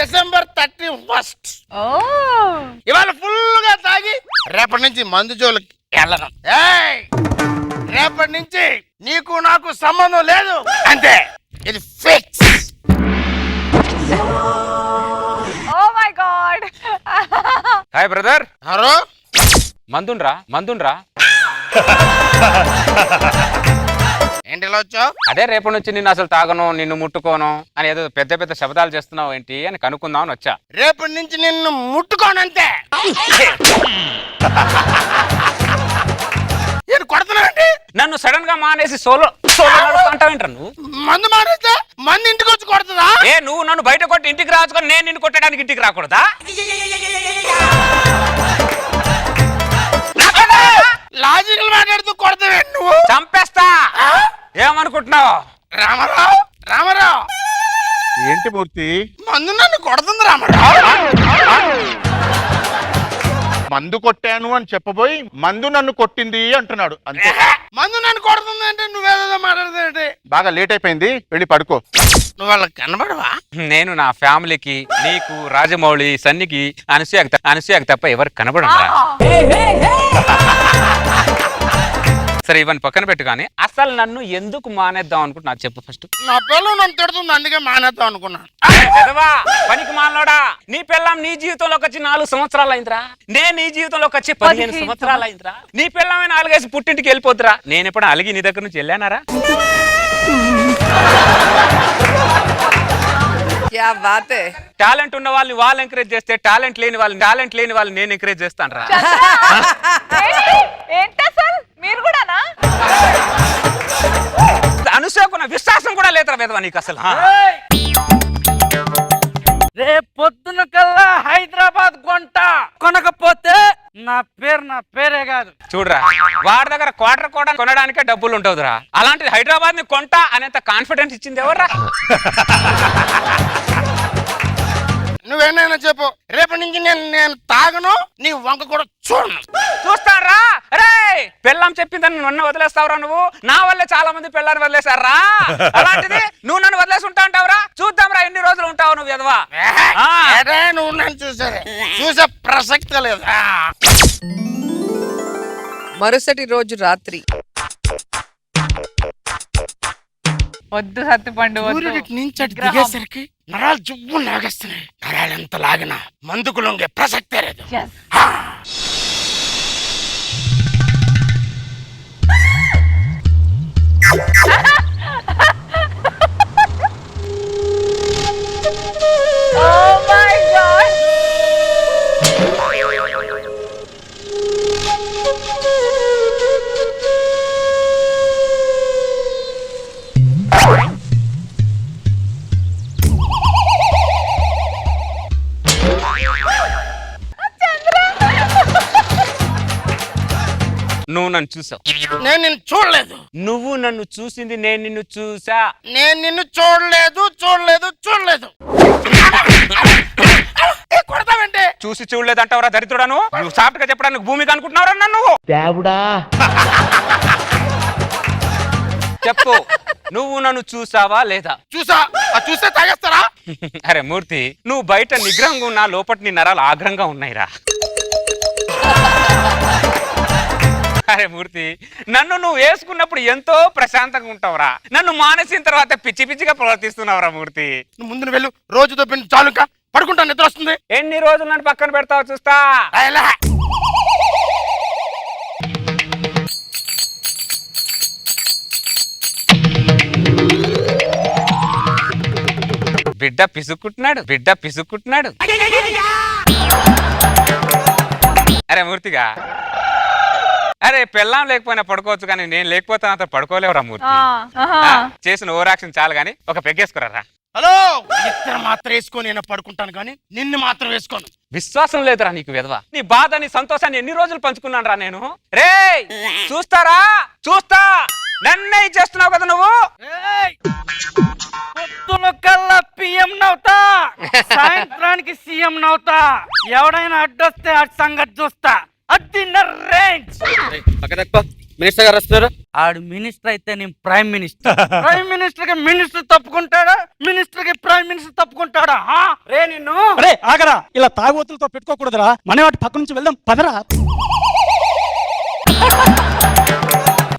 December 31st. ఇవాళ full గా తాగి రేపటి నుంచి మందు జోలికి వెళ్ళను. రేపటి నుంచి నీకు నాకు సంబంధం లేదు అంతే. ఇది fix. Oh my god. Hi brother. Hello, మందుండ్రా ఏంటి ఇలా వచ్చావు? అదే రేపటి నుంచి నిన్ను అసలు తాగను, నిన్ను ముట్టుకోను అని ఏదో పెద్ద పెద్ద శబ్దాలు చేస్తున్నావు ఏంటి అని కనుక్కుందామని వచ్చా. రేపటి నుంచి నిన్ను ముట్టుకోనంతే. నేను కొడుతున్నానండి. నన్ను సడన్ గా మానేసి సోలో అంటావేంట్రా నువ్వు? మందు మానేస్తే మంది ఇంటికి వచ్చి కొడుతుందా? నువ్వు నన్ను బయట కొట్టి ఇంటికి రాచుకొని నేను నిన్ను కొట్టడానికి ఇంటికి రాకూడదా? లాజికల్ మాట్లాడుతూ కొడతావే నువ్వు. చంపేస్తా. ఏమనుకుంటున్నావు? రామారావు ఏంటి మూర్తి? మందు నన్ను కొడుతుంది రామారావు. మందు కొట్టాను అని చెప్పబోయి మందు నన్ను కొట్టింది అంటున్నాడు అంతే. మందు నన్ను కొడుతుంది అంటే నువ్వేదో మాట్లాడుతుంది. బాగా లేట్ అయిపోయింది, వెళ్ళి పడుకో. నువ్వు వాళ్ళకి కనబడవా? నేను నా ఫ్యామిలీకి, నీకు, రాజమౌళి, సన్నికి, అనసూయకు తప్ప ఎవరికి కనబడరా? సరే ఇవన్నీ పక్కన పెట్టు, కానీ అసలు నన్ను ఎందుకు మానేద్దాం అనుకుంటున్నా చెప్పు ఫస్ట్. నా పిల్లలు నన్ను తిడుతుంది, అందుకే మానేద్దాం అనుకున్నాను. పనికి మానలోడా, నీ పిల్లం నీ జీవితంలోకి వచ్చి 4 సంవత్సరాలు అయిందిరా. నేను నీ జీవితంలోకి వచ్చి 15 సంవత్సరాలు అయిందిరా. నీ పిల్లమే 4 పుట్టింటికి వెళ్ళిపోతురా. నేను ఎప్పుడు అలిగి నీ దగ్గర నుంచి వెళ్ళానారా? టాలెంట్ ఉన్న వాళ్ళని వాళ్ళు ఎంకరేజ్ చేస్తే టాలెంట్ లేని వాళ్ళని నేను ఎంకరేజ్ చేస్తాను రా. మీరు కూడానా? అనుసోకున్న విశ్వాసం కూడా లేదురా వేదవా నీకు అసలు. రేపు పొద్దున కల్లా హైదరాబాద్ కొనకపోతే నా పేరే కాదు. చూడరా, వాడి దగ్గర క్వార్టర్ కూడా కొనడానికే డబ్బులు ఉంటుందిరా. అలాంటిది హైదరాబాద్ ని కొంటా అనేంత కాన్ఫిడెన్స్ ఇచ్చింది ఎవర్రా? నువ్వేనైనా చెప్పు, రేపటి నుంచి నేను తాగను, నీ వంక కూడా చూడను. చూస్తారా? అరే పెళ్ళాం చెప్పిందని నన్ను వదిలేస్తావురా నువ్వు? నా వల్లే చాలా మంది పెళ్ళాన్ని వదిలేశారా. అలాంటిది నువ్వు నన్ను వదిలేసి ఉంటా అంటావురా? చూద్దాంరా ఎన్ని రోజులు ఉంటావు నువ్వు ఎదవా. నువ్వు నన్ను చూసే ప్రసక్తి లేదు. మరుసటి రోజు రాత్రి వద్దు సత్తుపండు, నుంచి దిగేసరికి నరాలు జువ్వు లాగేస్తున్నాయి. నరాలు ఎంత లాగినా మందుకు లొంగే ప్రసక్తే లేదు. నువ్వు నన్ను చూసావు, నేను నిన్ను చూడలేదు. నువ్వు నన్ను చూసింది నేను నిన్ను చూసా. నేను నిన్ను చూడలేదు. కొడతావంటే చూసి చూడలేదంటావరా దరిద్రుడాను? నువ్వు సాఫ్ట్ గా చెప్పడానికి భూమికి అనుకుంటున్నావురా నన్ను? చెప్పు, నువ్వు నన్ను చూసావా లేదా? చూస్తే తాగేస్తారా? అరే మూర్తి, నువ్వు బయట నిగ్రహంగా ఉన్నా లోపల నీ నరాలు ఆగ్రహంగా ఉన్నాయిరా. అరే మూర్తి, నన్ను నువ్వు వేసుకున్నప్పుడు ఎంతో ప్రశాంతంగా ఉంటావురా. నన్ను మానేసిన తర్వాత పిచ్చి పిచ్చిగా ప్రవర్తిస్తున్నావురా మూర్తి. నువ్వు ముందు వెళ్ళు, రోజు దొబ్బిన చాలుక పడుకుంటా, నిద్ర వస్తుంది. ఎన్ని రోజులు నన్ను పక్కన పెడతావు చూస్తా. బిడ్డ పిసుక్కుంటున్నాడు. అరే మూర్తిగా, అరే పెళ్ళాం లేకపోయినా పడుకోవచ్చు, కానీ నేను లేకపోతే అంత పడుకోలేవురా మూర్తి. చేసిన ఓవరాక్షన్ చాలు గాని ఒక పెగ్గేసుకురా. హలో, ఇద్దరు మాత్రం వేసుకొని నేను పడుకుంటాను, కానీ నిన్ను మాత్రం వేసుకోను. విశ్వాసం లేదురా నీకు వెధవా. నీ బాధ నీ సంతోషాన్ని ఎన్ని రోజులు పంచుకున్నాను రా నేను. రే చూస్తా, నన్నే చేస్తున్నావు కదా నువ్వు. పొద్దున కల్లా పిఎం నవ్వుతా, సాయంత్రానికి సీఎం నవ్వుతా. ఎవడైనా అడ్డొస్తే అటు సంగతి చూస్తా. అది రేంజ్. మినిస్టర్ గారు వస్తున్నారు. ఆడు మినిస్టర్ అయితే నేను ప్రైమ్ మినిస్టర్. ప్రైమ్ మినిస్టర్ కి మినిస్టర్ తప్పుకుంటాడా, మినిస్టర్ కి ప్రైమ్ మినిస్టర్ తప్పుకుంటాడా? రే నిన్ను అరే ఆగరా, ఇలా తాగుబోతులతో పెట్టుకోకూడదురా. మన వాటి పక్క నుంచి వెళ్దాం పదరా.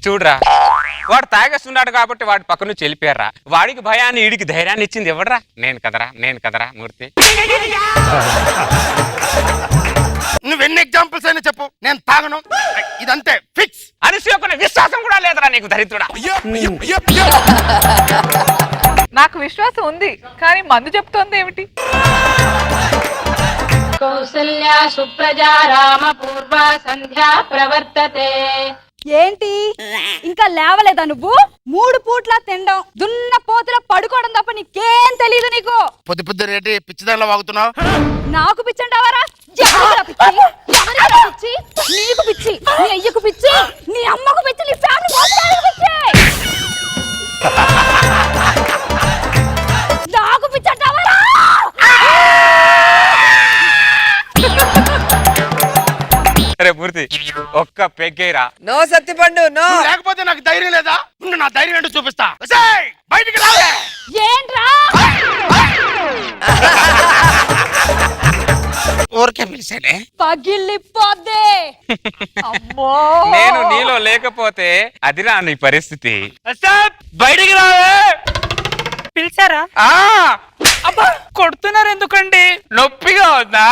చూడరా, వాడు తాగేస్తున్నాడు కాబట్టి వాడి పక్క నుంచి వెళ్ళిపోయారా. వాడికి భయాన్ని ఈడికి ధైర్యాన్ని ఇచ్చింది ఎవడరా? నేను కదరా మూర్తి. నువ్వెన్ని ఎగ్జాంపుల్స్ అయినా చెప్పు, నేను తాగను. ఇదంతే ఫిక్స్. అరిసి విశ్వాసం కూడా లేదురా నీకు, దరిద్రుడా. నాకు విశ్వాసం ఉంది, కానీ మందు చెప్తోంది ఏమిటి? కౌసల్యా సుప్రజా రామ పూర్వ సంధ్యా ప్రవర్తతే. ఏంటి ఇంకా లేవలేదా నువ్వు? 3 పూట్ల తినడం, దున్న పోతుల పడుకోవడం తప్ప నీకేం తెలీదు నీకు. పొద్దు రేటి పిచ్చిదానిలో వాగుతున్నావు. నాకు పిచ్చంటావారా? పిచ్చి నీకు పిచ్చి, నీ అయ్యకు పిచ్చి, నీ అమ్మకు పిచ్చి, నీ ఫ్యామిలీ మొత్తానికి పిచ్చి. నాకు పిచ్చంటావారా? అరే మూర్తి, ఒక్క పెగ్గేరా. No Sattipandu no. నువ్వు లేకపోతే నాకు ధైర్యం లేదా? ఉండు, నా ధైర్యం ఏంటో చూపిస్తా. ఒసేయ్, బయటికి రావే. ఏంట్రా? ఊరికే పిలిచానే. పగిలిపోద్దే. అమ్మో, నేను నీలో లేకపోతే అదిరా నీ పరిస్థితి. బయటికి రావే. పిలిచారా? అబ్బా, కొడుతున్నారు ఎందుకండి? నొప్పిగా ఉందా?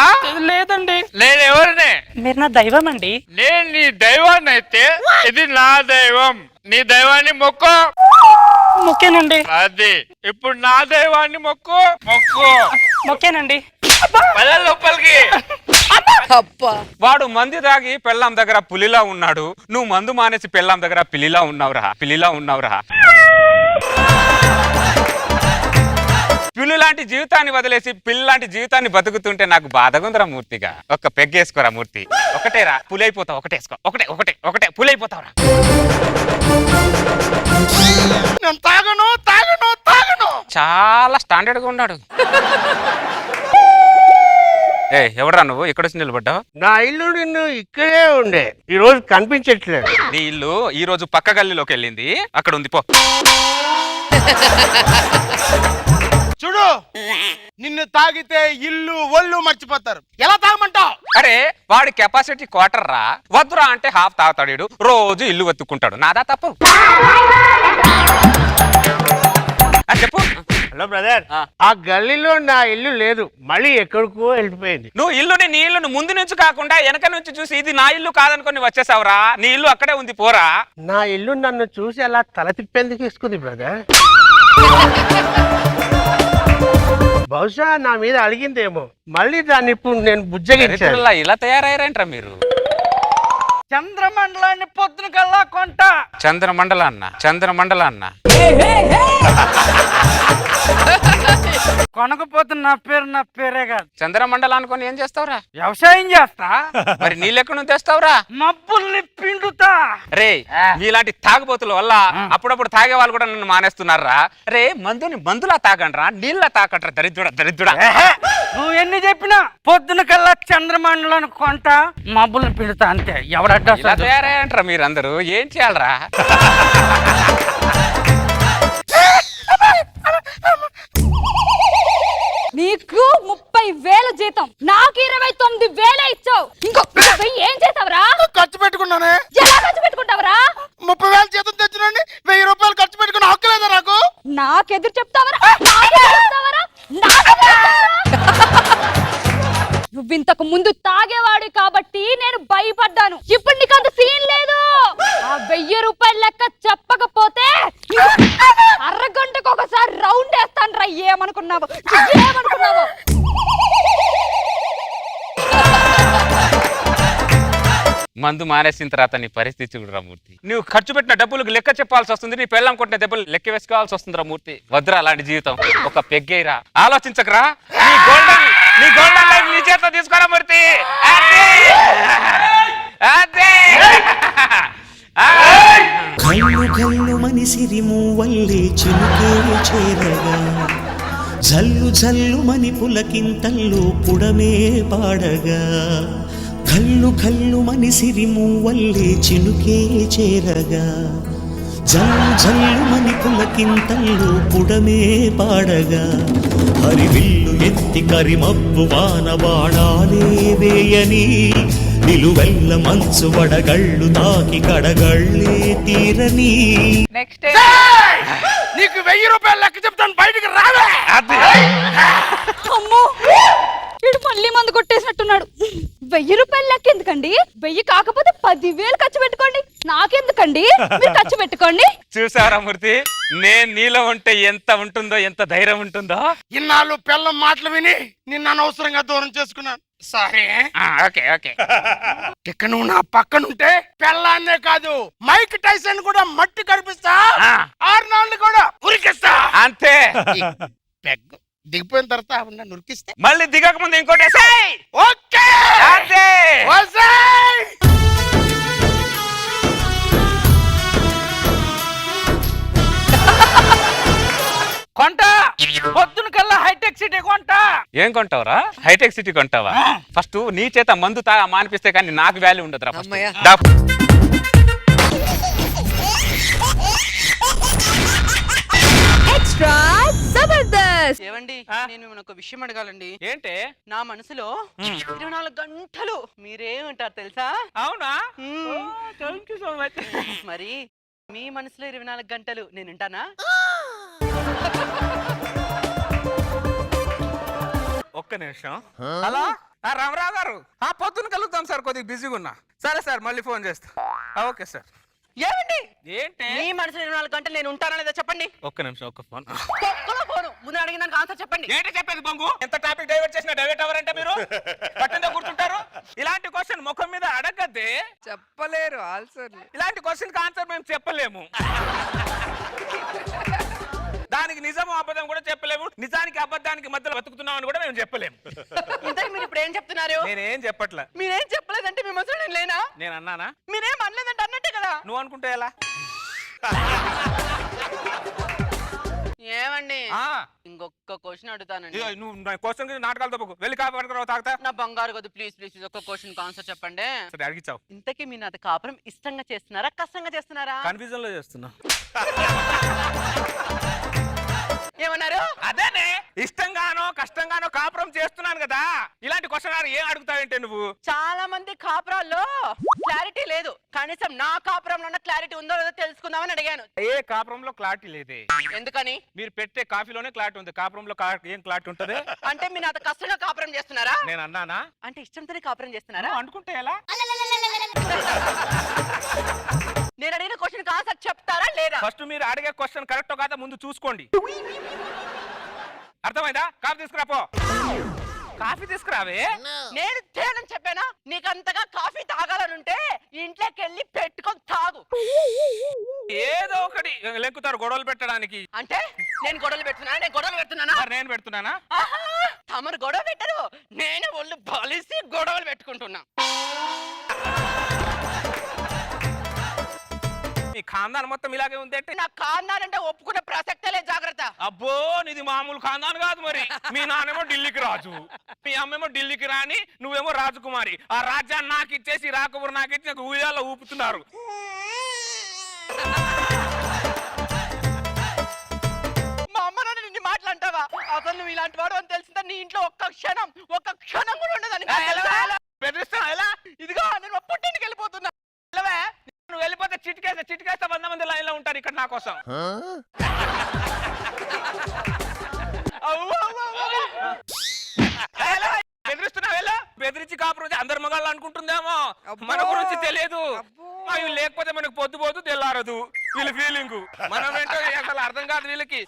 లేదండి, నేను ఎవరినే? మీరు నా దైవం అండి. నేను నీ దైవాన్ని అయితే ఇది నా దైవం. నీ దైవాన్ని మొక్కు. మొక్కేనండి. అది ఇప్పుడు నా దైవాన్ని మొక్కు. మొక్కేనండి. లోపలికి. అబ్బా వాడు మంది తాగి పెళ్ళాం దగ్గర పులిలా ఉన్నాడు, నువ్వు మందు మానేసి పెళ్ళాం దగ్గర పిల్లిలా ఉన్నావురా. పిల్లి లాంటి జీవితాన్ని వదిలేసి పిల్లి లాంటి జీవితాన్ని బతుకుతుంటే నాకు బాధగుందిరా మూర్తిగా. ఒక్క పెగ్గేసుకోరా మూర్తి. ఒకటేరా, పులైపోతావు. ఒకటేసుకో. ఒకటే పులైపోతావురా. నేను తాగను. చాలా స్టాండర్డ్ గా ఉన్నాడు. ఎవడరా నువ్వు? ఇక్కడ వచ్చి నిలబడ్డావు? నా ఇల్లు నిన్ను ఇక్కడే ఉండే, ఈ రోజు కనిపించట్లేదు. నీ ఇల్లు ఈ రోజు పక్క గల్లీలోకి వెళ్ళింది, అక్కడ ఉంది పో. చూడు, నిన్ను తాగితే ఇల్లు ఒళ్ళు మర్చిపోతారు. ఎలా తాగమంటావు? అరే వాడి కెపాసిటీ క్వార్టర్ రా. వద్దురా అంటే హాఫ్ తాగుతాడు. రోజు ఇల్లు వెతుక్కుంటాడు. నాదా తప్పు? చెప్పు. హలో బ్రదర్, ఆ గల్లీలో నా ఇల్లు లేదు, మళ్ళీ ఎక్కడికో వెళ్ళిపోయింది. నువ్వు నీ ఇల్లుని ముందు నుంచి కాకుండా వెనక నుంచి చూసి ఇది నా ఇల్లు కాదనుకొని వచ్చేసావురా. నీ ఇల్లు అక్కడే ఉంది, పోరా. నా ఇల్లు నన్ను చూసి అలా తల తిప్పేందుకు ఇస్తుంది బ్రదర్. బహుశా నా మీద అడిగిందేమో, మళ్ళీ దాన్ని ఇప్పుడు నేను బుజ్జగించాను. ఇలా తయారయ్యారంట్రా మీరు. చంద్రమండలాన్ని పొద్దున కల్లా కొంట. చంద్రమండల అన్న కొనకపోతే నా పేరే కాదు. చంద్రమండలం అనుకొని ఏం చేస్తావురా? వ్యవసాయం చేస్తా. మరి నీళ్ళెక్కడ నుంచి తెస్తావురా? మబ్బుల్ని పిండుతా. రే మీలాంటి తాగుబోతుల వల్ల అప్పుడప్పుడు తాగే వాళ్ళు కూడా నన్ను మానేస్తున్నారా. రే మందులా తాగండ్రా, నీళ్ళ తాకట్రా. దరిద్రుడా. నువ్వు ఎన్ని చెప్పినా పొద్దున కల్లా చంద్రమండలాన్ని కొంట, మబ్బుల్ని పిండుతా, అంతే. ఎవడడ్డా తయారయ్యంటారా మీరందరూ? ఏం చేయాలరా? నీకు 30,000 జీతం, నాకు 29,000 ఇచ్చావు. ఇంకొక 1000 ఏం చేస్తావరా? ఖర్చు పెట్టుకున్నానే. ఎలా ఖర్చు పెట్టుకుంటావరా? 30,000 జీతం తెచ్చినండి, 1000 రూపాయలు ఖర్చు పెట్టుకున్న హక్కు లేదా నాకు? నాకెదురు చెప్తావరా? నువ్వు ఇంతకు ముందు తాగేవాడు కాబట్టి నేను భయపడ్డాను. ఇప్పుడు నీకు అంత సీన్ లేదు. ఆ 1000 రూపాయల లెక్క చెప్పకపోతే అరగంటకు ఒకసారి రౌండ్ వేస్తాను రా. ఏమనుకున్నావు? మందు మానేసిన తర్వాత నీ పరిస్థితి చూడరా మూర్తి. నువ్వు ఖర్చు పెట్టిన డబ్బులకు లెక్క చెప్పాల్సి వస్తుంది, నీ పెళ్ళం కొట్టిన దెబ్బలు లెక్క వేసుకోవాల్సి వస్తుందిరా మూర్తి. వద్దురా అలాంటి జీవితం. ఒక పెగ్గేరా, ఆలోచించకరా. నీ గోల్డెన్ లైఫ్ నీ చేత తీసుకోరా మూర్తి. కళ్ళు కళ్ళు మనిసిరి మూవల్లే చిలుకే చేరగా, జల్లు జల్లు మని పులకింతల్లో పుడమే పాడగా, కల్లు కల్లు మనిసిరి మూవల్లే చినుకే చేరగా జల్లు జల్లు మని పులకింతల్లో పుడమే పాడగా హరివిల్లు ఎత్తి కరిమబ్బు వాన బాణాలే వేయని నిలువెల్ల మంచు వడగళ్ళు తాకి కడగళ్ళే తీరని నెక్స్ట్ నీకు 1000 రూపాయలు లెక్క చెప్తాను, బయటికి రావే. అమ్మో వీడు మళ్ళీ మందు కొట్టేసినట్టున్నాడు. 1000 రూపాయలు లెక్క ఎందుకండి? 1000 కాకపోతే 10,000 ఖర్చు పెట్టుకోండి. నాకెందుకండి? మీరు ఖర్చు పెట్టుకోండి. చూసారా మూర్తి, నేను నీలో ఉంటే ఎంత ఉంటుందో, ఎంత ధైర్యం ఉంటుందో. ఇన్నాళ్ళు పిల్లం మాటలు విని నిన్ను అనవసరంగా దూరం చేసుకున్నాను. సారీ. Okay okay. ఇక నువ్వు నా పక్కనుంటే పెళ్ళాన్నే కాదు మైక్ టైసన్ కూడా మట్టి కనిపిస్తా, 6 నాళ్ళు కూడా ఉరికిస్తా. అంతే. పెగ్ దిగిపోయిన తర్వాత ఆవిడ నురికిస్తే మళ్ళీ దిగక ముందు ఇంకోటేసాయి. ఓకే. అంతే. ఓసేయ్. కొంట పొద్దున కల్లా హైటెక్ సిటీ కొంట. ఏం కొంటావురా? హైటెక్ సిటీ కొంటావా? ఫస్ట్ నీ చేత మందు మానిపిస్తే కానీ నాకు వాల్యూ ఉండదురా. అమ్మయ్య. ఎక్స్ట్రా జబర్దస్త్. ఏవండి, నేను మిమ్మల్ని ఒక విషయం అడగాలండి. ఏంటే? నా మనసులో 24 గంటలు మీరేమంటారు తెలుసా? అవునా? Thank you so much. మరి మీ మనసులో 24 గంటలు నేను ఉంటానా? ఒక్క నిమిషం. హలో రామరావు గారు, పొద్దున కలుగుతాం సార్, కొద్దిగా బిజీగా ఉన్నా. సరే సార్, మళ్ళీ ఫోన్ చేస్తా. Okay sir. ఏమండి, ఏంటి మీ మనసులో 24 గంటలు నేను ఉంటానా లేదా చెప్పండి. ఒక్క నిమిషం, ఒక్క ఫోన్. ఒక్కలో ఫోను ముందు అడిగిన దానికి ఆన్సర్ చెప్పండి. ఏంటి చెప్పేది బంగు? ఎంత టాపిక్ డైవర్ట్ చేసినా డైవర్ట్ అవ్వరంటే మీరు పట్టిందో కూర్చుంటారు. ఇలాంటి క్వశ్చన్ ముఖం మీద అడగద్దే. చెప్పలేరు ఆన్సర్. ఇలాంటి క్వశ్చన్ కి ఆన్సర్ మేము చెప్పలేము. దానికి నిజము అబద్ధం కూడా చెప్పలేము. నిజానికి అబద్ధానికి మధ్యలో బతుకుతున్నామని కూడా మేము చెప్పలేము. ఇంతకు మీరు ఇప్పుడు ఏం చెప్తున్నారు? నేనేం చెప్పట్లా. మీరేం చెప్పలేదంటే మీ మనసులో నేను లేనా? నేను అన్నానా? మీరేం అనలేదంటే అన్నట్టే కదా. నువ్వు అనుకుంటే ఎలా? ఏమండి, ఇంకొక క్వశ్చన్ అడుగుతానండి. నువ్వు నా క్వశ్చన్ నాటకాలు తప్పకు. వెళ్ళి కాపాడుకురావు తాగుతా. నా బంగారు కదా, ప్లీజ్ ప్లీజ్ ఒక క్వశ్చన్ ఆన్సర్ చెప్పండి. సరే అడిగిచావు. ఇంతకీ మీరు నాది కాపురం ఇష్టంగా చేస్తున్నారా, కష్టంగా చేస్తున్నారా? కన్ఫ్యూజన్ లో చేస్తున్నా. ఏమన్నారు? అదేనే, ఇష్టంగానో కష్టంగానో కాపురం చేస్తున్నాను కదా. ఇలాంటి క్వశ్చన్ ఏం అడుగుతావంటే నువ్వు? చాలా మంది కాపురాల్లో క్లారిటీ లేదు. కనీసం నా కాపురంలో క్లారిటీ ఉందో లేదో తెలుసుకుందామని అడిగాను. ఏ కాపురంలో క్లారిటీ లేదే. ఎందుకని? మీరు పెట్టే కాఫీలోనే క్లారిటీ ఉంది. కాపురంలో ఏం క్లారిటీ ఉంటది? అంటే మీరు నాతో కష్టంగా కాపురం చేస్తున్నారా? నేను అన్నానా? అంటే ఇష్టంతోనే కాపురం చేస్తున్నారా? అనుకుంటే ఎలా? నేను అడిగిన క్వశ్చన్ ఆన్సర్ చెప్తారా లేదా? ఫస్ట్ మీరు అడిగే క్వశ్చన్ కరెక్ట్ కాదా ముందు చూసుకోండి. అర్థమైందా? కాఫీ తీసుకురాపో. కాఫీ తీసుకురావే. నేను తేనని చెప్పానా? నీకు అంతగా కాఫీ తాగాలనుంటే ఇంట్లోకి వెళ్ళి పెట్టుకొని తాగు. ఏదో ఒకటి లెక్కుతారు గొడవలు పెట్టడానికి. అంటే నేను గొడవలు పెడుతున్నానా? నేను గొడవలు పెడుతున్నానా? నేను పెడుతున్నానా? తమరు గొడవ పెట్టరు, నేను ఒళ్ళు బలిసి గొడవలు పెట్టుకుంటున్నా. మీ ఖాందాన్ మొత్తం ఇలాగే ఉంది అంటే? నా ఖాందాన్ అంటే ఒప్పుకునే ప్రసక్తే లేదు. జాగ్రత్త. అబ్బో, నీది మామూలు ఖాందాన్ కాదు మరి. మీ నాన్నేమో ఢిల్లీకి రాజు, మీ అమ్మేమో ఢిల్లీకి రాణి, నువ్వేమో రాజకుమారి. ఆ రాజ్యాన్ని నాకు ఇచ్చేసి రాకబురు నాకు ఇచ్చి నాకు ఊయాల్లో ఊపుతున్నారు. మా అమ్మ నాన్న నిన్ను మాట్లాంటావా? అసలు నువ్వు ఇలాంటి వాడు అని తెలిసిందా నీ ఇంట్లో ఒక్క క్షణం కూడా ఉండదని. బెదిరిస్తా ఎలా? ఇదిగో నేను మా పుట్టింటికి వెళ్ళిపోతున్నా. నువ్వు వెళ్ళిపోతే చిటికేస్తే 100 మంది లైన్ లో ఉంటారు ఇక్కడ నా కోసం. బెదిరిస్తున్నావు ఎలా? బెదిరించి కాపురం అందరు మగాళ్ళు అనుకుంటుందేమో మన గురించి తెలియదు. అవి లేకపోతే మనకు పొద్దుపోతూ తెల్లారదు. వీళ్ళ ఫీలింగ్ మనం ఏంటో అసలు అర్థం కాదు వీళ్ళకి.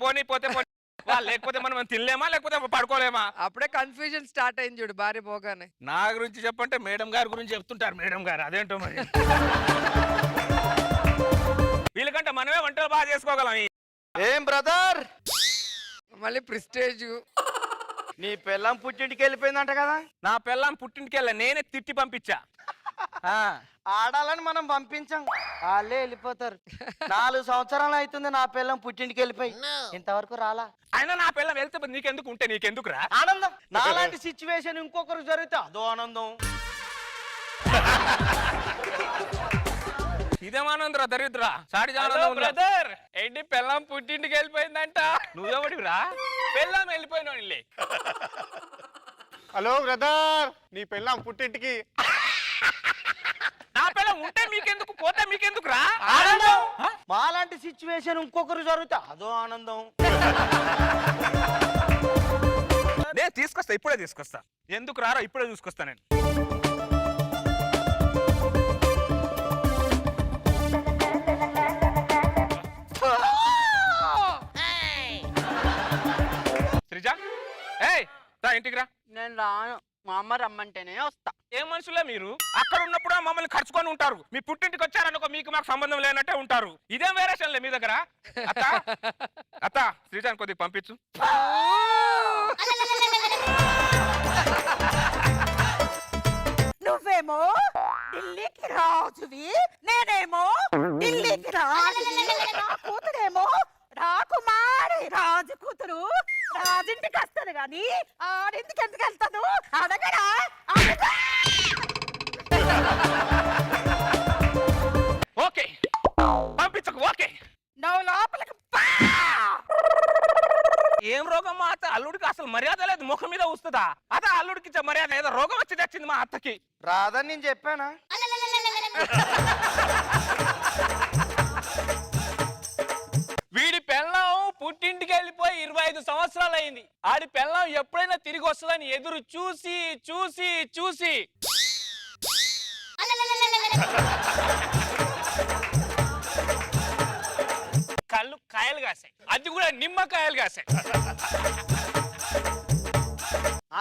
పోనీ పోతే పోనీ, వాళ్ళు లేకపోతే మనం తినలేమా లేకపోతే పడుకోలేమా? అప్పుడే కన్ఫ్యూజన్ స్టార్ట్ అయింది చూడు భార్య పోగానే. నా గురించి చెప్పంటే మేడం గారి గురించి చెప్తుంటారు. మేడం గారు అదేంటో మరి. వీళ్ళకంటే మనమే వంటలు బాగా చేసుకోగలం. ఏం బ్రదర్, మళ్ళీ ప్రిస్టేజ్. నీ పెళ్ళం పుట్టింటికి వెళ్ళిపోయిందంట కదా? నా పిల్లం పుట్టింటికి వెళ్ళా, నేనే తిట్టి పంపించా. ఆడాలని మనం పంపించాం, వాళ్ళే వెళ్ళిపోతారు. 4 సంవత్సరాలు అవుతుంది నా పిల్లం పుట్టింటికి వెళ్ళిపోయి, ఇంతవరకు రాలా. అయినా నా పిల్లం వెళ్తే నీకెందుకు ఉంటే నీకెందుకు రా ఆనందం. నాలాంటి సిచ్యువేషన్ ఇంకొకరు జరిగితే అదో ఆనందం. ఇదేమానందరా దరిద్రా సాడి బ్రదర్ ఏంటి పెళ్ళం పుట్టింటికి వెళ్ళిపోయిందంట. నువ్వెవడిరా? పెళ్ళం వెళ్ళిపోయినా. హలో బ్రదర్, నీ పెళ్ళాం పుట్టింటికి. నా పిల్లం ఉంటే మీకెందుకు, పోతే మీకెందుకు రా? ఆనందం. మాలాంటి సిచ్యువేషన్ ఇంకొకరు జరిగితే అదో ఆనందం. నేను తీసుకొస్తా, ఇప్పుడే తీసుకొస్తా. ఎందుకు రారా? ఇప్పుడే తీసుకొస్తా నేను. శ్రీజ, ఏయ్ రా ఇంటికి రా. నేను రాను, మా అమ్మ రమ్మంటేనే వస్తా. ఏం మనుషులే మీరు? అక్కడ ఉన్నప్పుడు మమ్మల్ని ఖర్చుకొని ఉంటారు, మీ పుట్టింటికి వచ్చారనుకో మీకు మాకు సంబంధం లేనట్టే ఉంటారు. ఇదేం వేరేషన్లే మీ దగ్గర. అత్త అత్త శ్రీజాన్ కొద్దిగా పంపించు. నువ్వేమో ఢిల్లీకి రాజువి, నేనేమో ఢిల్లీకి రాజువి. నా కూతురేమో రాకుమారి రాజు కూతురు. రాజింటికి వస్తాను గాని ఆడింటికి ఎందుకు వెళ్తాను? అడగరా? ఓకే పంపించకు. ఓకే నువ్వు లోపలికి ఏం రోగం మా అత్త? అల్లుడికి అసలు మర్యాద లేదు, ముఖం మీద వస్తుందా? అదే అల్లుడికి ఇచ్చే మర్యాద ఏదో రోగం వచ్చి తెచ్చింది మా అత్తకి. రాదని నేను చెప్పానా? వీడి పెళ్ళం పుట్టింటికి వెళ్ళిపోయి 25 సంవత్సరాలు అయింది. ఆడి పెళ్ళం ఎప్పుడైనా తిరిగి వస్తుందని ఎదురు చూసి చూసి చూసి కళ్ళు కాయలు కాసాయి, అది కూడా నిమ్మకాయలు కాసాయి.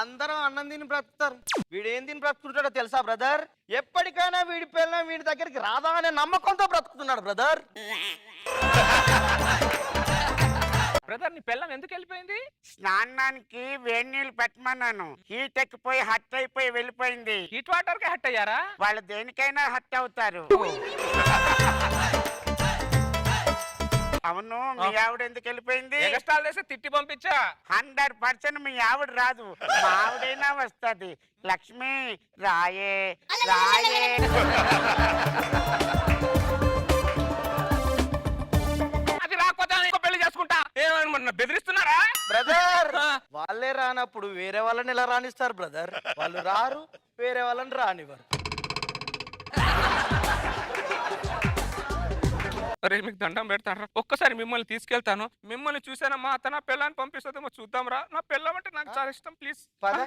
అందరం అన్నం తిని బ్రతుకుతారు, వీడేం తిని బ్రతుకుంటాడో తెలుసా బ్రదర్? ఎప్పటికైనా వీడి పిల్లలు వీడి దగ్గరికి రాదా అనే నమ్మకంతో బ్రతుకుతున్నాడు బ్రదర్. బ్రదర్ నీ పెళ్ళం ఎందుకు వెళ్ళిపోయింది? స్నానానికి వేడి నీళ్ళు పెట్టమన్నాను, హీట్ ఎక్కిపోయి హట్ అయిపోయి వెళ్ళిపోయింది. హీట్ వాటర్ కి హట్ అయ్యారా? వాళ్ళు దేనికైనా హట్ అవుతారు. అవును, మీ ఆవిడ ఎందుకు వెళ్ళిపోయింది? ఎగస్టాల్ చేసి తిట్టి పంపించా. 100% మీ ఆవిడ రాదు, మా ఆవిడైనా వస్తుంది. లక్ష్మి రాయే రాయే. అది రాకపోతే ఇంకో పెళ్లి చేసుకుంటా. ఏమన్నా బెదిరిస్తున్నారా? బ్రదర్ వాళ్ళే రానప్పుడు వేరే వాళ్ళని ఎలా రాణిస్తారు బ్రదర్? వాళ్ళు రారు, వేరే వాళ్ళని రానివ్వరు. అరే మీకు దండం పెడతారా? ఒక్కసారి మిమ్మల్ని తీసుకెళ్తాను. మిమ్మల్ని చూసానమ్మా అత్త నా పిల్లని పంపిస్తుందేమో చూద్దాం రా. నా పిల్లం అంటే నాకు చాలా ఇష్టం. ప్లీజ్ పద.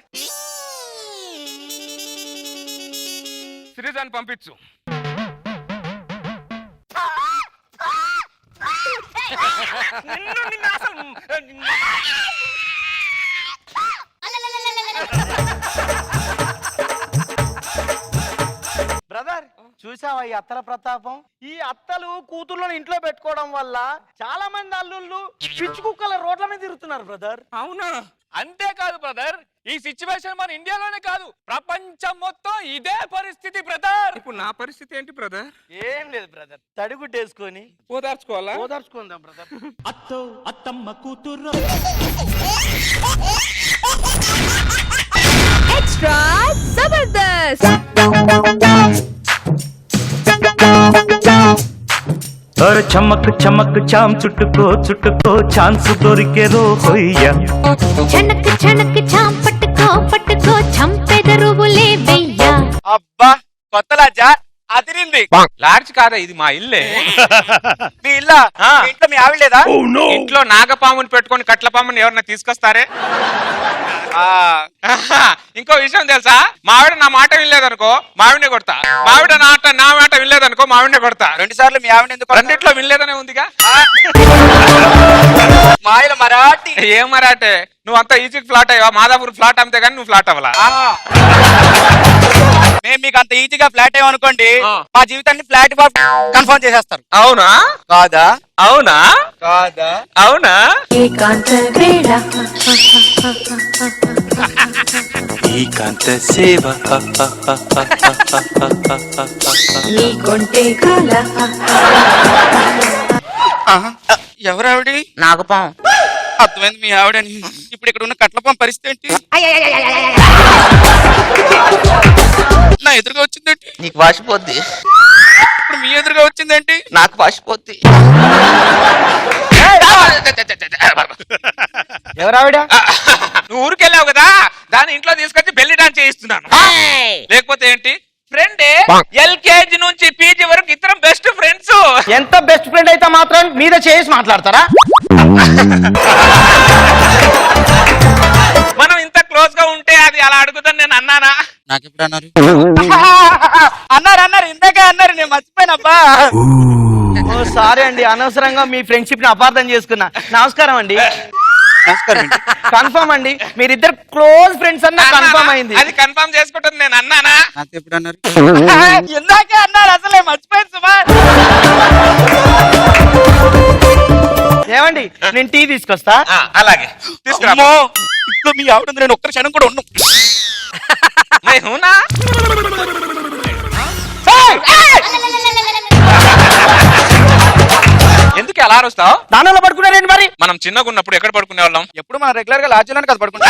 శ్రీజాన్ పంపించు. నిన్ను అసలు బ్రదర్ చూసావా ఈ అత్తల ప్రతాపం? ఈ అత్తలు కూతుర్లను ఇంట్లో పెట్టుకోవడం వల్ల చాలా మంది అల్లుళ్ళు పిచ్చి కుక్కల రోడ్ల మీద తిరుగుతున్నారు బ్రదర్. అవునా? అంతేకాదు బ్రదర్, ఈ సిచ్యువేషన్ మన ఇండియాలోనే కాదు ప్రపంచం మొత్తం ఇదే పరిస్థితి బ్రదర్. ఇప్పుడు నా పరిస్థితి ఏంటి బ్రదర్? ఏం లేదు బ్రదర్, తడిగుడ్డేసుకొని ఓదార్చుకోవాలా? ఓదార్చుకుందాం బ్రదర్. అత్తో అత్తమ్మ కూతురు ఎక్స్ట్రా జబర్దస్త్. అరే చమక్ చమక్ చాం చుట్టుకో చుట్టుకో ఛాన్స్ దొరికే రో హొయ్యా. చనక్ చనక్ చాం పట్టుకో పట్టుకో చంపెదరువులే వెయ్యా. అబ్బా కొత్త లాడ్జా అదిరింది. లాడ్జ్ కాదా ఇది, మా ఇల్లే. మీ ఇల్లా? ఇంట్లో మీ ఆవిడ లేదా? ఇంట్లో నాగపాముని పెట్టుకొని కట్లపాముని ఎవరన్నా తీసుకొస్తారే? ఇంకో విషయం తెలుసా? మావిడ నా మాట వినలేదనుకో మావిడనే కొడతా. మావిడ నా మాట వినలేదనుకో మావిడనే కొడతా. 2 సార్లు మీ ఆవిడ ఎందుకు? రెండిట్లో వినలేదనే ఉందిగా. మాయల మరాఠీ. ఏం మరాఠే? నువ్వు అంత ఈజీకి ఫ్లాట్ అయ్యావా? మాదాపూర్ ఫ్లాట్ అమ్మితే కానీ నువ్వు ఫ్లాట్ అవ్వాలా? మేము మీకు అంత ఈజీగా ఫ్లాట్ అయ్యామనుకోండి, మా జీవితాన్ని ఫ్లాట్ కన్ఫర్మ్ చేసేస్తారు. అవునా కాదా? అవునా కాదా? అవునా? ఏకాంత వేళ ఏకాంత సేవ నీ కొంటే కాల ఎవరావిడి? నాగపాం. అర్థమైంది మీ ఆవిడని. ఇప్పుడు ఇక్కడ ఉన్న కట్లపాం పరిస్థితి ఏంటి? నా ఎదురుగా వచ్చిందేంటి? నీకు వాసిపోద్ది, ఇప్పుడు మీ ఎదురుగా వచ్చిందేంటి? నాకు వాసిపోద్ది. ఎవరావిడ? నువ్వు ఊరికెళ్ళావు కదా, దాన్ని ఇంట్లో తీసుకొచ్చి బెల్లి డాన్స్ చేయిస్తున్నాను. లేకపోతే ఏంటి ఫ్రెండే, ఎల్కేజీ నుంచి పీజీ వరకు ఇద్దరం బెస్ట్ ఫ్రెండ్స్. ఎంత బెస్ట్ ఫ్రెండ్ అయితే మాత్రం మీద చేసి మాట్లాడతారా? మనం ఇంత క్లోజ్ గా ఉంటే అది అలా అడుగుతాను నేను అన్నానా? నాకు ఎప్పుడు అన్నారు? అన్నారు ఇందాకే అన్నారు, నేను మర్చిపోయినబ్బా. ఓ సారీ అండి, అనవసరంగా మీ ఫ్రెండ్షిప్ ని అపార్థం చేసుకున్నా. నమస్కారం అండి. నమస్కారం అండి. కన్ఫర్మ్ అండి, మీరిద్దరు క్లోజ్ ఫ్రెండ్స్ అన్న కన్ఫర్మ్ అయింది. అది కన్ఫర్మ్ చేసుకుంటాను నేను అన్నానా? నాకు ఎప్పుడు అన్నారు? ఇందాకే అన్నారు, అసలే మర్చిపోయింది సుమా. ఏమండి, నేను టీ తీసుకొస్తా. అలాగే తీసుకురా. ఇంట్లో మీ ఆవిడ నేను ఒక్క క్షణం కూడా ఉన్నాను. మై హూనా? ఎందుకు అలా అరుస్తావు? దానిలో పడుకున్నారేంటి మరి? మనం చిన్నగా ఉన్నప్పుడు ఎక్కడ పడుకునే వాళ్ళం? ఎప్పుడు మనం రెగ్యులర్ గా లాడ్జిలోనే కదా పడుకుంటా.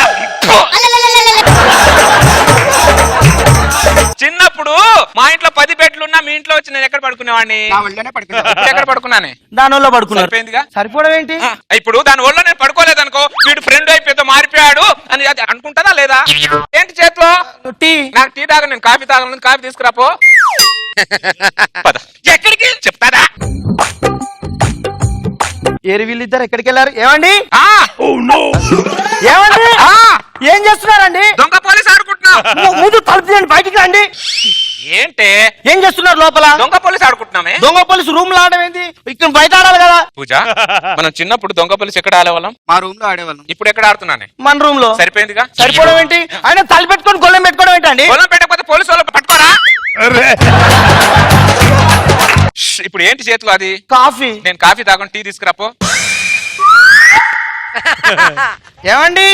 చిన్నప్పుడు మా ఇంట్లో 10 బెడ్లు ఉన్నా మీ ఇంట్లో వచ్చి నేను ఎక్కడ పడుకునేవాడిని? ఇప్పుడు ఎక్కడ పడుకున్నానే? దానిలో పడుకున్నారు. సరిపోయిందిగా. సరిపోవడం ఏంటి? ఇప్పుడు దాని ఒళ్ళో నేను పడుకోలేదనుకో, వీడు ఫ్రెండ్ అయిపోతే మారిపోయాడు అని అది అనుకుంటానా లేదా? ఏంటి చేతిలో? టీ. నాకు టీ తాగను, నేను కాఫీ తాగను. కాఫీ తీసుకురాపో. పద. ఎక్కడికి చెప్తాదా? ఏరి వీళ్ళిద్దరు ఎక్కడికి వెళ్ళారు? ఏమండి ఆ! ఏమండి ఏం చేస్తున్నారండి? దొంగ పోలీస్ ఆడుకుంటున్నావు. ముందు తలుపు తీయండి, బయటికి రండి. ఏంటే ఏం చేస్తున్నారు లోపల? దొంగ పోలీస్ ఆడుకుంటున్నామే. దొంగ పోలీసు రూమ్ లో ఆడడం ఏంది? ఇక్కడ బయట ఆడాలి కదా. పూజ, మనం చిన్నప్పుడు దొంగ పోలీస్ ఎక్కడ ఆడేవాళ్ళం? మా రూమ్ లో ఆడేవాళ్ళం. ఇప్పుడు ఎక్కడ ఆడుతున్నానే? మన రూమ్ లో. సరిపోయిందిగా. సరిపోవడం ఏంటి? ఆయన తల పెట్టుకొని గొల్లెం పెట్టుకోవడం ఏంటండి? పొలం పెట్టకపోతే పోలీసు వాళ్ళు పట్టుకోరా? ఇప్పుడు ఏంటి చేతిలో? అది కాఫీ. నేను కాఫీ తాగను, టీ తీసుకురాపో. ఏమండి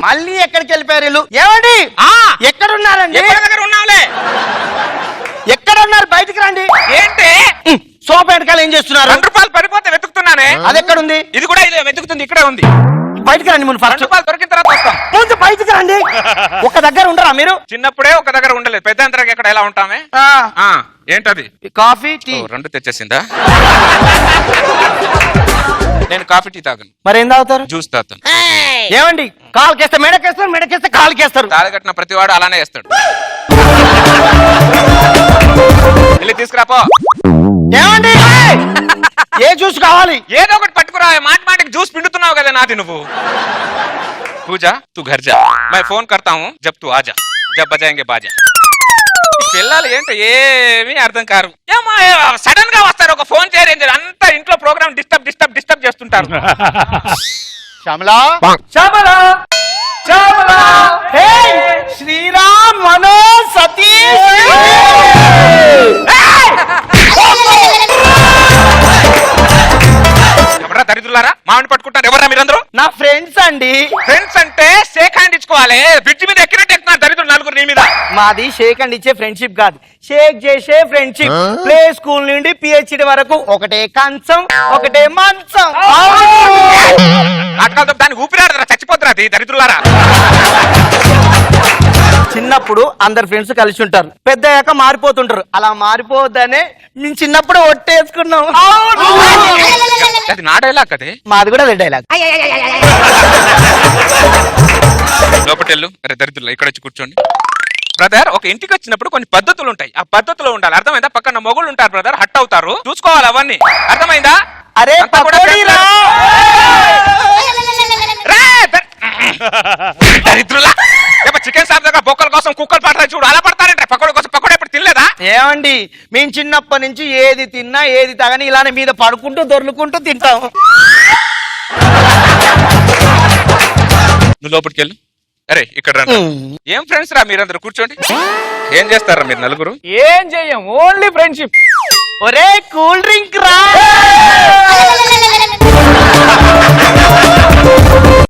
మళ్ళీ ఎక్కడికి వెళ్ళిపోయారు వీళ్ళు? ఏమండి ఎక్కడున్నారండి? దగ్గర ఉన్నావులే. ఎక్కడ ఉన్నారు? బయటికి రండి. ఏంటి సోఫా వెనకాల ఏం చేస్తున్నారు? 2 రూపాయలు పడిపోతే వెతుకుతున్నానే. అది ఎక్కడ ఉంది? ఇది కూడా ఇదే వెతుకుతుంది, ఇక్కడే ఉంది. బయటికి రండి ముందు. 2 రూపాయలు దొరికిన తర్వాత వస్తాం. ముందు బయటికి రండి. ఒక దగ్గర ఉండరా మీరు? చిన్నప్పుడే ఒక దగ్గర ఉండలేదు, పెద్ద అంతరం ఎక్కడ ఎలా ఉంటామే? ఏంటది? Coffee tea. 2 తెచ్చేసిందా? నేను కాఫీ టీ తాగను. మరి ఏం తాగుతారు? జ్యూస్ తాగుతాను. ఏమండి కాలుకేస్తే మెడకేస్తారు, మెడకేస్తే కాలుకేస్తారు. తాగట్టిన ప్రతివాడు అలానే వేస్తాడు. వెళ్ళి తీసుకురాపో. ఏమండి ఏ జ్యూస్ కావాలి? ఏదో ఒకటి పట్టుకురా. మాటికి జ్యూస్ పిండుతున్నావు కదా నాది నువ్వు. పూజా తూ ఘర్ జా, मैं फोन करता हूँ जब तू आ जा, जब बजाएंगे बाजा. పిల్లలు ఏంటో ఏమీ అర్థం కారు. ఏమో సడన్ గా వస్తారు, ఒక ఫోన్ చేయరు, అంతా ఇంట్లో ప్రోగ్రామ్ డిస్టర్బ్ చేస్తుంటారు. శ్యామలా శ్యామలా శ్యామలా. హే శ్రీరామ్ మనోజ్ సతీష్. ఎవరా దరిద్రులారా? మామిడి పట్టుకుంటారు. ఎవరా మీరందరూ? నా ఫ్రెండ్స్ అండి. ఫ్రెండ్స్ అంటే షేక్ హ్యాండ్ ఇచ్చుకోవాలి. బ్రిడ్జ్ మీద ఎక్కినట్టు ఎక్కుతున్నారు దరిద్రులు నలుగురు నీ మీద. మాది షేక్ అండ్ ఇచ్చే ఫ్రెండ్షిప్ కాదు, షేక్ చేసే ఫ్రెండ్షిప్. ప్లే స్కూల్ నుండి PhD వరకు ఒకటే కంచం, ఒకటే మంచం. నాటకాలతో దాన్ని ఊపిరాడతారా, చచ్చిపోతారా అది దరిద్రులారా. చిన్నప్పుడు అందరు ఫ్రెండ్స్ కలిసి ఉంటారు, పెద్ద అయ్యాక మారిపోతుంటారు. అలా మారిపోవద్దనే మేము చిన్నప్పుడు ఒట్టేసుకున్నాం. అది నా డైలాగ్ కదే. మాది కూడా అదే డైలాగ్. లోపటెళ్ళు. అరే దరిద్రులు ఇక్కడ వచ్చి కూర్చోండి. బ్రదర్, ఒక ఇంటికి వచ్చినప్పుడు కొన్ని పద్ధతులు ఉంటాయి, ఆ పద్ధతిలో ఉండాలి. అర్థమైందా? పక్కన మొగుళ్ళు ఉంటారు బ్రదర్, హట్ అవుతారు, చూసుకోవాలి అవన్నీ. అర్థమైందా? అరే దరిద్రులా. చికెన్ షాప్ దగ్గర బొక్కల కోసం కుక్కలు పడతాయి చూడు, అలా పడతారంటే. పకోడీ కోసం పకోడీ ఎప్పుడు తినలేదా? ఏమండి మేము చిన్నప్పటి నుంచి ఏది తిన్నా ఏది తాగని ఇలానే మీద పడుకుంటూ దొర్లుకుంటూ తింటాము. నువ్వు లోపలికి వెళ్ళు. అరే ఇక్కడ రండి. ఏం ఫ్రెండ్స్ రా మీరందరూ, కూర్చోండి. ఏం చేస్తారా మీరు నలుగురు? ఏం చెయ్యం, ఓన్లీ ఫ్రెండ్షిప్. ఒరే కూల్ డ్రింక్ రా.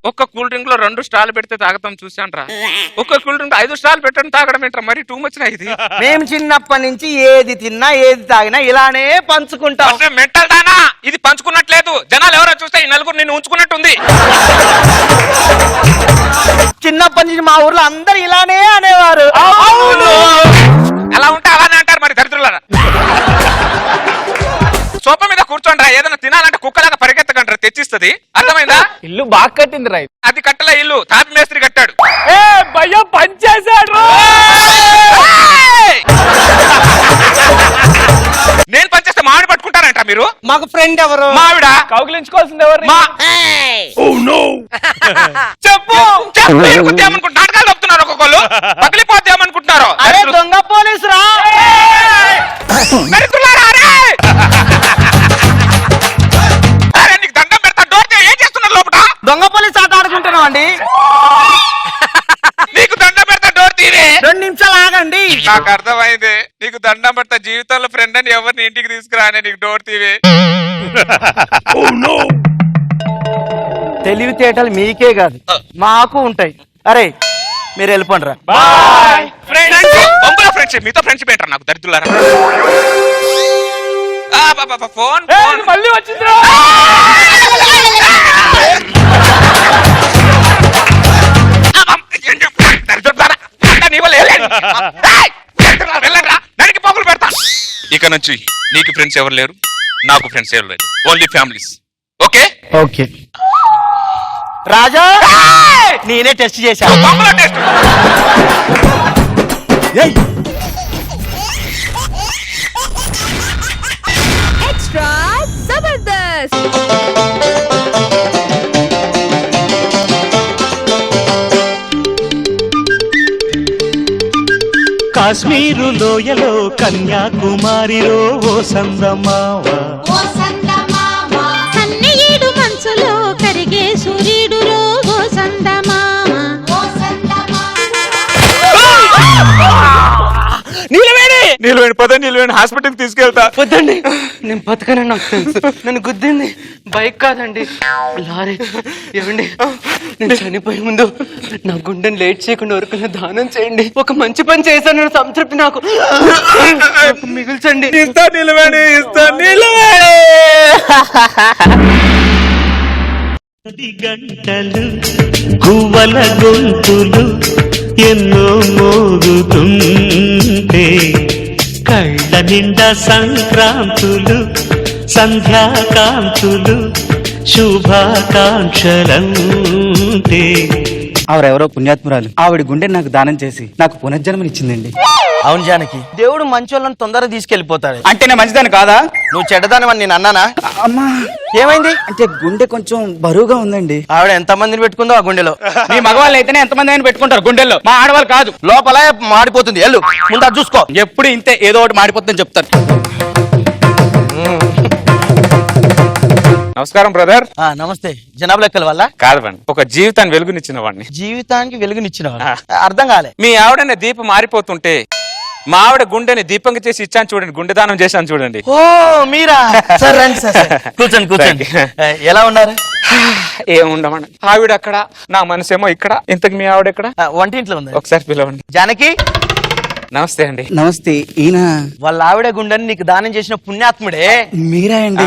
ఒక్క కూల్ డ్రింక్ లో 2 స్టాల్ పెడితే తాగతాం చూసాను రా. ఒక్క కూల్ డ్రింక్ 5 స్టాల్ పెట్టడం తాగడం ఏంట్రా, మరి టూ మచ్ నా ఇది. మేము చిన్నప్పటి నుంచి ఏది తిన్నా ఏది తాగినా ఇలానే పంచుకుంటాం. అసలు మెంటల్ దానా, ఇది పంచుకున్నట్లేదు. జనాలు ఎవరో చూస్తే ఈ నలుగురు నిన్ను ఉంచుకున్నట్టుంది. చిన్నప్పటి నుంచి మా ఊర్లో అందరు ఇలానే అనేవారు. అలా ఉంటే అలానే అంటారు మరి దరిద్రులారా. సోఫా మీద కూర్చోండి రా. ఏదైనా తినాలంటే కుక్కలాగా పరిగెత్తకండి, తెచ్చిస్తుంది. అర్థమైందా? ఇల్లు బాగా కట్టింది రా. అది కట్టలే, ఇల్లు తాపి మేస్త్రి కట్టాడు. భయ్యా పనిచేశాడు. నేను పనిచేస్తే మామిడి పట్టుకుంటారంట మీరు. మాకు ఫ్రెండ్ ఎవరు? మావిడ కౌగిలించుకోవాల్సింది ఎవరు? చెప్పు ఏమనుకుంటు నాటకాలు చెప్తున్నారు, ఒక్కొక్కరు పగిలిపోతే ఏమనుకుంటున్నారు. అరే దొంగ పోలీసు రా. అరే నీకు దండం పెడతా, డోర్ తీయి. ఏం చేస్తున్నారు లోపల? దొంగ పోలీసు ఆట ఆడుకుంటున్నాం అండి. నీకు దండం పెడతా, డోర్ తీరే. 2 నిమిషాలు ఆగండి. నాకు అర్థమైంది, నీకు దండం పెడతా. జీవితంలో ఫ్రెండ్ అని ఎవరిని ఇంటికి తీసుకురానే, నీకు డోర్ తీవే. తెలివితేటలు మీకే కాదు మాకు ఉంటాయి. అరే మీరు వెళ్ళిపోండి రా. ఫ్రెండ్షిప్ మీతో ఫ్రెండ్షిప్ ఏంటారు నాకు దరిద్రులారా. ఫోన్ మళ్ళీ వచ్చింది. దానికి పోగులు పెడతా. ఇక నుంచి నీకు ఫ్రెండ్స్ ఎవరు లేరు, నాకు ఫ్రెండ్స్ ఎవరు లేరు. Only families. ఓకే ఓకే రాజా, నేనే టెస్ట్ చేశాను. Test extra Jabardasth. కాశ్మీరు లోయలో కన్యాకుమారిలో ఓ సందమావ, కన్నయ్యేడు మనసులో కరిగే సూర్యుడు ఓ సందమామ. నిలవేణి పద, నిలవేణి హాస్పిటల్కి తీసుకెళ్తా. వద్దండి, నేను బతకనని నాకు తెలుసు. నన్ను గుద్దింది బైక్ కాదండి, లారీ. ఏమండి, నేను చనిపోయే ముందు నా గుండెని లేట్ చేయకుండా వరకు దానం చేయండి. ఒక మంచి పని చేశాను సంతృప్తి నాకు మిగిల్చండి. ఇస్తా నిలవేణి, ఇస్తా నిలవేణి. గంటలు గువ్వల గొంతులు ఎన్నో మోగుతుంటే, కళ్ళ నిండా సంక్రాంతులు సంధ్యాకాంతులు శుభాకాంక్షలంటే. ఆవిడెవరో పుణ్యాత్మురాలు, ఆవిడ గుండె నాకు దానం చేసి నాకు పునర్జన్మనిచ్చిందండి. అవును జానకి, దేవుడు మంచోళ్ళని తొందరగా తీసుకెళ్లిపోతాడు. అంటే నేను మంచిదాన్ని కాదా? నువ్వు చెడ్డదాని నేను అన్నానా? అమ్మా ఏమైంది? అంటే గుండె కొంచెం బరువుగా ఉందండి. ఆవిడ ఎంత మందిని పెట్టుకుందో ఆ గుండెలో. మీ మగవాళ్ళు అయితేనే ఎంత మంది అయినా పెట్టుకుంటారు గుండెల్లో, మా ఆడవాళ్ళు కాదు. లోపల మాడిపోతుంది, ఎల్లు ముందు అది చూసుకో. ఎప్పుడు ఇంతే, ఏదో ఒకటి మాడిపోతుందని చెప్తారు. నమస్కారం బ్రదర్. నమస్తే. జనాభా లెక్కల వల్ల కాదు బండి, ఒక జీవితాన్ని వెలుగునిచ్చిన వాడిని. జీవితానికి వెలుగునిచ్చిన అర్థం కాలే. మీ ఆవిడనే దీపం మారిపోతుంటే మా ఆవిడ గుండెని దీపంగా చేసి ఇచ్చాను చూడండి, గుండె దానం చేశాను చూడండి. ఓ మీరా? సార్ రండి సార్, కూర్చోండి కూర్చోండి. ఎలా ఉన్నారు? ఏముండమండి, ఆవిడ అక్కడ, నా మనసేమో ఇక్కడ. ఇంతకు మీ ఆవిడ ఎక్కడ? వంటింట్లో ఉంది. ఒకసారి పిలవండి. జానకి. నమస్తే అండి. నమస్తే. ఈయన వాళ్ళ ఆవిడ గుండెని నీకు దానం చేసిన పుణ్యాత్ముడే. మీరా అండి?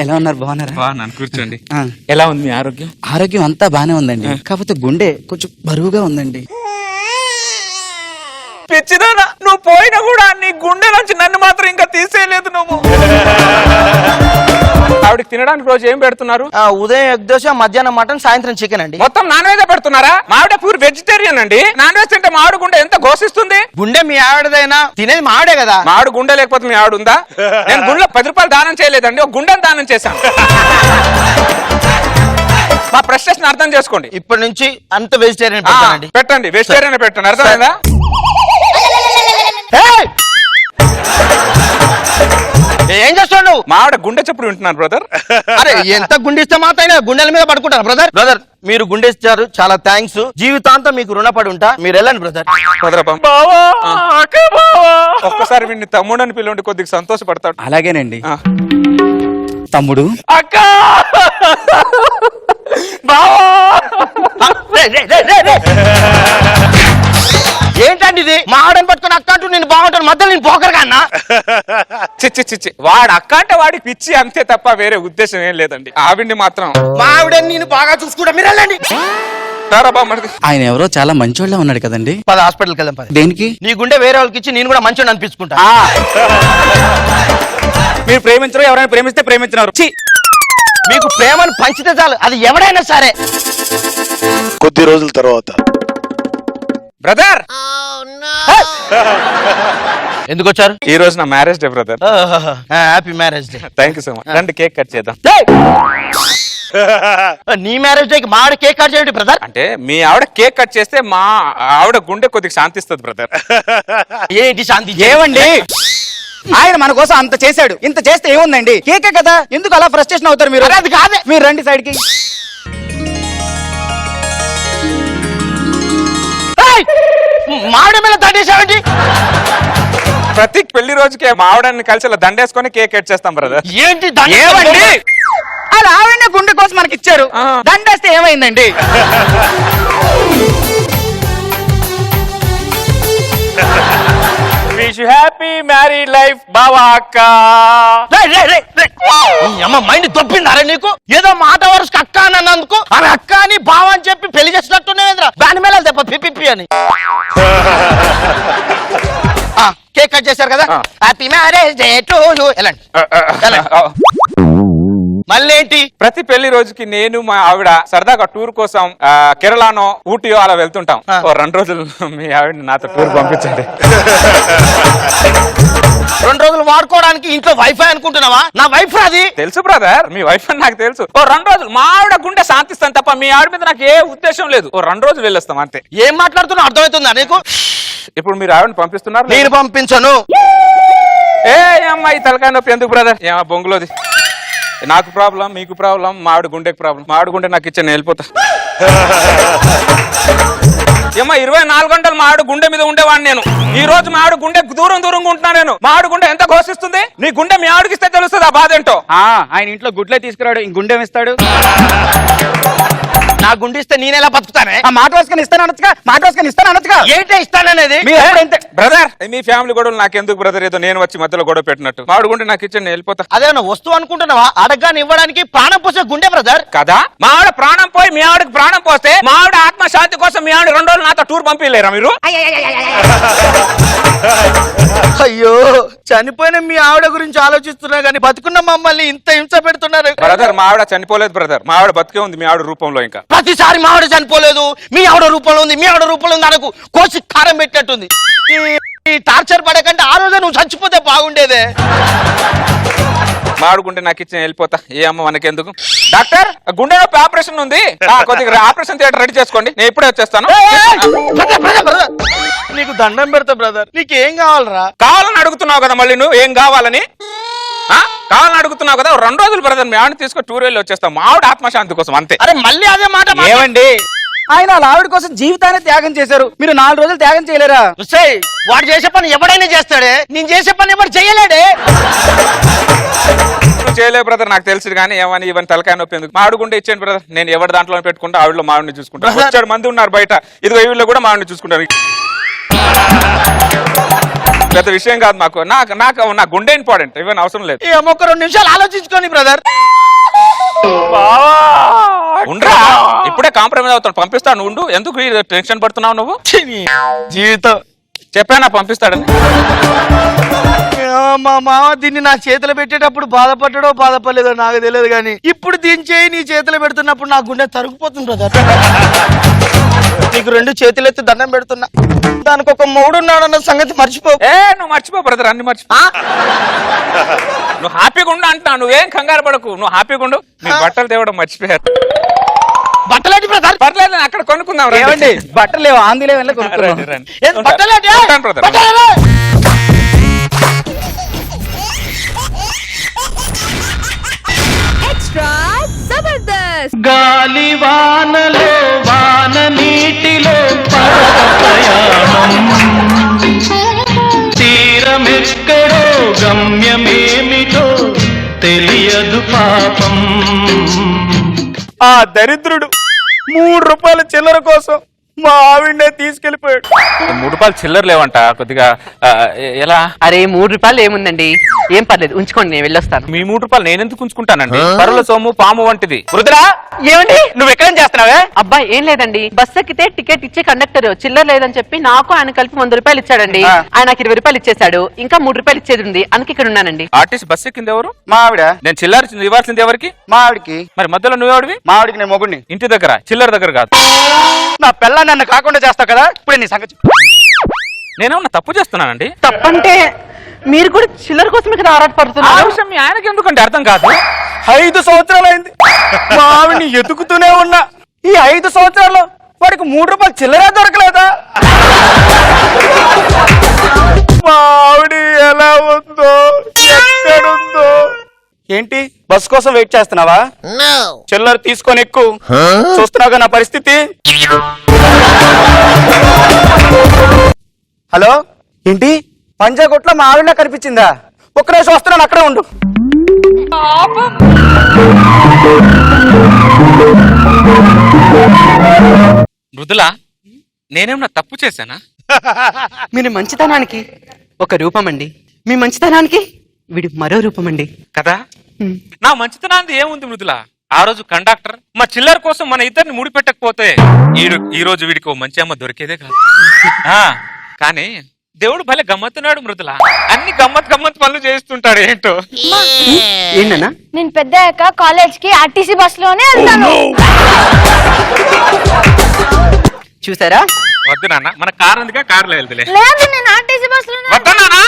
ఎలా ఉన్నారు? బాగున్నారా? బాగున్నాను, కూర్చోండి. ఎలా ఉంది మీ ఆరోగ్యం? ఆరోగ్యం అంతా బానే ఉందండి, కాకపోతే గుండె కొంచెం బరువుగా ఉందండి. పిచ్చిదానా, నువ్వు పోయినా కూడా నీ గుండె నుంచి నన్ను మాత్రం ఇంకా తీసేయలేదు నువ్వు. ఆవిడకి తినడానికి రోజు ఏం పెడుతున్నారు? ఉదయం ఎగ్ దోశ, మధ్యాహ్నం మటన్, సాయంత్రం చికెన్ అండి. మొత్తం నాన్ వెజ్ పెడుతున్నారా? మావిడ ప్యూర్ వెజిటేరియన్ అండి. నాన్ వెజ్ తింటే మావిడ గుండె ఎంత ఘోషిస్తుంది. గుండె మీ ఆవిడదైనా తినేది మావిడే కదా. మావిడ గుండె లేకపోతే మీ ఆవిడ ఉందా? నేను గుండెలో 10 రూపాయలు దానం చేయలేదండి, ఒక గుండెని దానం చేశాను. మా ప్రశ్న అర్థం చేసుకోండి. ఇప్పటి నుంచి అంత వెజిటేరియన్ పెట్టండి. పెట్టండి, వెజిటేరియన్ పెట్టండి. అర్థమైందా? ఏం చేస్తాడు? వింటున్నావు? మా ఆవిడ గుండె చెప్పుడు వింటున్నాను బ్రదర్. అరే ఎంత గుండిస్తే మాత్రం గుండెల మీద పడుకుంటారు బ్రదర్. బ్రదర్ మీరు గుండెస్తారు, చాలా థ్యాంక్స్. జీవితాంతం మీకు రుణపడి ఉంటా. మీరు వెళ్ళండి బ్రదర్. ఒక్కసారి వీడిని తమ్ముడు అని పిలవండి, కొద్దిగా సంతోషపడతాడు. అలాగేనండి. తమ్ముడు. అక్క బావా ఏంటండి ఇది? మా ఆడని పట్టుకుని అక్క అంటూ నేను బాగుంటాను, మధ్యలో నేను పోకరుగా అన్నా. చిచ్చి చిచ్చి, వాడు అక్క అంటే వాడికి పిచ్చి అంతే తప్ప వేరే ఉద్దేశం ఏం లేదండి. ఆవిడ్ని మాత్రం మా ఆవిడని నేను బాగా చూసుకుంటా, మీరు వెళ్ళండి. ఆయన ఎవరో చాలా మంచోళ్ళ ఉన్నాడు కదండి. పద హాస్పిటల్కి వెళ్దాం పద. దేనికి? నీ గుండె వేరే వాళ్ళకి ఇచ్చి నేను కూడా మంచోని అనిపించుకుంటా. మీరు ప్రేమించరు, ఎవరైనా ప్రేమిస్తే ప్రేమించినారు. మీకు ప్రేమను పంచితే చాలు, అది ఎవడైనా సరే. కొద్ది రోజుల తర్వాత బ్రదర్ ఎందుకు వచ్చారు? ఈ రోజు నా marriage day brother. Happy marriage day. Thank you so much. రండి కేక్ కట్ చేద్దాం. నీ మ్యారేజ్ డేకి మా ఆవిడ కేక్ కట్ చేయండి బ్రదర్. అంటే మీ ఆవిడ కేక్ కట్ చేస్తే మా ఆవిడ గుండె కొద్దిగా శాంతిస్తుంది బ్రదర్. ఏంటి శాంతి? ఏమండి, ఆయన మన కోసం అంత చేశాడు, ఇంత చేస్తే ఏముందండి? కేకే కదా, ఎందుకు అలా ఫ్రస్ట్రేషన్ అవుతారు మీరు? అది కాదే. మీరు రండి సైడ్ కి. మావిడ మీద దండేసావేంటి? ప్రతి పెళ్లి రోజుకి మా ఆవిడని కలిసి ఇలా దండేసుకొని కేక్ కట్ చేస్తాం బ్రదర్. ఏంటి ఏమండి, అలా ఆవిడనే గుండె కోసం మనకి ఇచ్చారు, దండేస్తే ఏమైందండి? విష్ హ్యాపీ మ్యారీడ్ లైఫ్ బావా అక్క. అమ్మ మైండ్ దొబ్బిందారా నీకు? ఏదో మాట వరుసకు అక్క అని అన్నందుకు ఆమె అక్క అని బావ అని చెప్పి పెళ్లి చేసినట్టునేంద్రా. దాని మీద దెబ్బ పిపి అని. కేక్ కట్ చేశారు కదా, happy marriage day to you. మళ్ళీ ఏంటి? ప్రతి పెళ్లి రోజుకి నేను మా ఆవిడ సరదాగా టూర్ కోసం కేరళనో ఊటీయో అలా వెళ్తుంటాం. 2 రోజులు మీ ఆవిడ నాతో టూర్ పంపించండి. 2 రోజులు వాడుకోవడానికి ఇంట్లో వైఫై అనుకుంటున్నావా? నా వైఫ్ అది. తెలుసు బ్రదర్, మీ వైఫ్ అని నాకు తెలుసు. 2 రోజులు మా ఆవిడ గుండె శాంతిస్తాను తప్ప మీ ఆవిడ మీద నాకు ఏ ఉద్దేశం లేదు. 2 రోజులు వెళ్ళొస్తాం అంతే. ఏం మాట్లాడుతున్నా అర్థమవుతుందా నీకు? ఇప్పుడు మీరు ఆవిడని పంపిస్తున్నారు? నేను పంపించను. ఏ అమ్మాయి తలకాయ నొప్పి ఎందుకు బ్రదర్? ఏమా బొంగులోది. నాకు ప్రాబ్లం, మీకు ప్రాబ్లం, మావిడ గుండెకి ప్రాబ్లం. మావిడ గుండె నాకు ఇచ్చా, నేను వెళ్ళిపోతా. ఏమా 24 గంటలు మావిడ గుండె మీద ఉండేవాడిని నేను. ఈ రోజు మావిడ గుండె దూరంగా ఉంటున్నా నేను. మావిడ గుండె ఎంత ఘోషిస్తుంది? నీ గుండె మీ ఆవిడకి ఇస్తే తెలుస్తుంది ఆ బాధ ఏంటో. ఆయన ఇంట్లో గుడ్లే తీసుకురాడు, ఇంక గుండె ఇస్తాడు. నా గుండె ఇస్తే నేనెలా బతుకుతానే? ఆ మాట వేసుకొని ఇస్తాను అనొచ్చుగా, మాట వేసుకొని ఇస్తాను అనొచ్చుగా. ఏంటో ఇస్తాననేది? బ్రదర్ మీ ఫ్యామిలీ గొడవలు నాకు ఎందుకు బ్రదర్? ఏదో నేను వచ్చి మధ్యలో గొడవ పెట్టినట్టు. మావిడ గుండె నాకు ఇచ్చండి, నేను వెళ్ళిపోతా. అదేమన్నా వస్తువు అనుకుంటున్నావా? అడగాని ఇవ్వడానికి ప్రాణం పోసే గుండె బ్రదర్ కదా. మా ఆవిడ ప్రాణం పోయి మీ ఆవిడకి ప్రాణం పోస్తే మా ఆవిడ ఆత్మశాంతి కోసం మీ ఆవిడ 2 రోజులు నాతో టూర్ పంపించలేరా మీరు? అయ్యో, చనిపోయిన మీ ఆవిడ గురించి ఆలోచిస్తున్నా గానీ బతుకున్న మమ్మల్ని ఇంత హింస పెడుతున్నారు. బ్రదర్ మా ఆవిడ చనిపోలేదు బ్రదర్, మా ఆవిడ బతికే ఉంది మీ ఆవిడ రూపంలో. ఇంకా ప్రతిసారి మా ఆవిడ చనిపోలేదు, మీ ఆవిడ రూపంలో ఉంది, మీ ఆవిడ రూపంలో ఉంది అనకు. కోసి కారం పెట్టినట్టుంది. ఈ టార్చర్ పడకంటే ఆ రోజే నువ్వు చచ్చిపోతే బాగుండేదే. మామిడి గుండె నాకు ఇచ్చిన వెళ్ళిపోతా. ఏ అమ్మ మనకెందుకు? డాక్టర్ గుండె నొప్పి ఆపరేషన్ ఉంది, కొద్దిగా ఆపరేషన్ థియేటర్ రెడీ చేసుకోండి, నేను ఇప్పుడే వచ్చేస్తాను. నీకు దండం పెడతా బ్రదర్, నీకేం కావాలరా? కావాలని అడుగుతున్నావు కదా మళ్ళీ నువ్వు, ఏం కావాలని కావాలని అడుగుతున్నావు కదా. 2 రోజులు బ్రదర్ మీ ఆవిడ తీసుకొని టూర్ వెళ్ళి వచ్చేస్తాం, మా ఆవిడ ఆత్మశాంతి కోసం అంతే. అరే మళ్ళీ అదే మాట. ఏమండి, ఆయన వాళ్ళ ఆవిడ కోసం జీవితాన్ని త్యాగం చేశారు, మీరు 4 రోజులు త్యాగం చేయలేరా? వాడు చేసే పని ఎవడైనా చేస్తాడే, నేను చేసే పని ఎవరు చేయలేడే. నువ్వు చేయలేవు బ్రదర్ నాకు తెలుసు, కానీ ఏమని ఇవన్నీ తలకాయ నొప్పి ఎందుకు? మామిడి గుండె ఇచ్చాను బ్రదర్, నేను ఎవరి దాంట్లో పెట్టుకుంటా ఆవిడలో మామిడిని చూసుకుంటాను. 7 మంది ఉన్నారు బయట, ఇదిగో వీళ్ళు కూడా మామిడిని చూసుకుంటారు. పెద్ద విషయం కాదు మాకు, నా గుండె ఇంపార్టెంట్, ఇవన్నీ అవసరం లేదు. 2 నిమిషాలు ఆలోచించుకోండి బ్రదర్. ఉండరా, ఇప్పుడే కాంప్రమైజ్ అవుతాను, పంపిస్తాను ఉండు. ఎందుకు టెన్షన్ పడుతున్నావు నువ్వు? జీవితం చెప్పానా పంపిస్తాడని. మా మామ దీన్ని నా చేతిలో పెట్టేటప్పుడు బాధపడ్డాడో బాధపడలేదో నాకు తెలియదు, కానీ ఇప్పుడు దీని చేయి నీ చేతిలో పెడుతున్నప్పుడు నా గుండె తరుగుపోతుంది బ్రదర్. నీకు 2 చేతులు ఎత్తి దండం పెడుతున్నా, దానికి ఒక 3 ఉన్నాడన్న సంగతి మర్చిపో. నువ్వు మర్చిపో బ్రదర్, అన్ని మర్చిపో. నువ్వు హ్యాపీగా ఉండు అంటున్నా, నువ్వేం కంగారు పడకు, నువ్వు హ్యాపీగా ఉండు. నీ బట్టలు తేవడం మర్చిపోయారు. బట్టలేటి బ్రదర్? పర్లేదు అక్కడ కొనుక్కుందాం. ఏమండి, బట్టలు లేవు, ఆందిలే వెళ్ళి కొనుక్కుందాం. బట్టలేటి? వానలో వాన నీటిలో ప్రయాణం తీరమెక్కడో గమ్యమేమిటో తెలియదు పాపం. ఆ దరిద్రుడు 3 రూపాయల చిల్లర కోసం మా ఆవిడనే తీసుకెళ్లిపోయాడు. 3 రూపాయలు చిల్లర లేవంట కొద్దిగా ఎలా? అరే 3 రూపాయలు ఏముందండి, ఏం పర్లేదు ఉంచుకోండి, నేను వెళ్ళొస్తాను. మీ 3 రూపాయలు నేను ఎందుకు ఉంచుకుంటానండి? పరుల సొమ్ము పాము వంటిది. రుద్రా, ఏమండి నువ్వు ఎక్కడేం చేస్తున్నావే? అబ్బాయి ఏం లేదండి, బస్ ఎక్కితే టికెట్ ఇచ్చే కండక్టర్ చిల్లర లేదని చెప్పి నాకు ఆయన కలిపి 100 రూపాయలు ఇచ్చాడండి. ఆయన నాకు 20 రూపాయలు ఇచ్చేసాడు, ఇంకా 3 రూపాయలు ఇచ్చేది ఉంది, అందుకే ఇక్కడ ఉన్నానండి. ఆర్టీసీ బస్ ఎక్కింది ఎవరు? మా ఆవిడ. నేను చిల్లర ఇవ్వాల్సింది ఎవరికి? మా ఆవిడకి. మరి మధ్యలో నువ్వెవడివి? మా ఆవిడకి నేను మొగుడిని. ఇంటి దగ్గర, చిల్లర దగ్గర కాదు. నా పిల్ల నన్ను కాకుండా చేస్తావు కదా, ఇప్పుడే నీ సంగతి. నేనేమన్నా తప్పు చేస్తున్నానండి? తప్పంటే మీరు కూడా చిల్లర కోసమే కదా ఆ ఆరాటపడుతున్నారు. విషయం మీ ఆయనకి ఎందుకంటే అర్థం కాదు. 5 సంవత్సరాలైంది మా ఆవిడని ఎదుగుతూనే ఉన్నా. ఈ 5 సంవత్సరాల్లో వాడికి 3 రూపాయలు చిల్లరే దొరకలేదా? మా ఆవిడ ఎలా ఉందో, ఎక్కడుందో. ఏంటి బస్ కోసం వెయిట్ చేస్తున్నావా? చిల్లర తీసుకొని ఎక్కువ చూస్తున్నావుగా నా పరిస్థితి. హలో, ఏంటి పంజాగుట్లో మా ఆవిడ కనిపించిందా? ఒక్క రోజు వస్తున్నాను, అక్కడే ఉండు. మృదులా, నేనేమన్నా తప్పు చేశానా? మీరు మంచితనానికి ఒక రూపం అండి, మీ మంచితనానికి వీడి మరో రూపం అండి కదా. నా మంచితనాన్ని ఏముంది మృదులా? ఆ రోజు కండక్టర్ మా చిల్లర కోసం మన ఇద్దరిని ముడిపెట్టకపోతే ఈ రోజు వీడికి ఓ మంచి అమ్మ దొరికేదే కాదు. కానీ దేవుడు భలే గమ్మత్తున్నాడు మృదులా, అన్ని గమ్మత్ పనులు చేస్తుంటాడు. ఏంటో ఏంటన్నా? నేను పెద్ద కాలేజ్ కి ఆర్టీసీ బస్ లోనే వెళ్తాను. చూసారా? వద్దు నాన్న, మన కార్ ఉందిగా, కార్లో వెళ్తులే. లేదు, నేను ఆర్టీసీ బస్ లోనే. వద్దా నాన్న?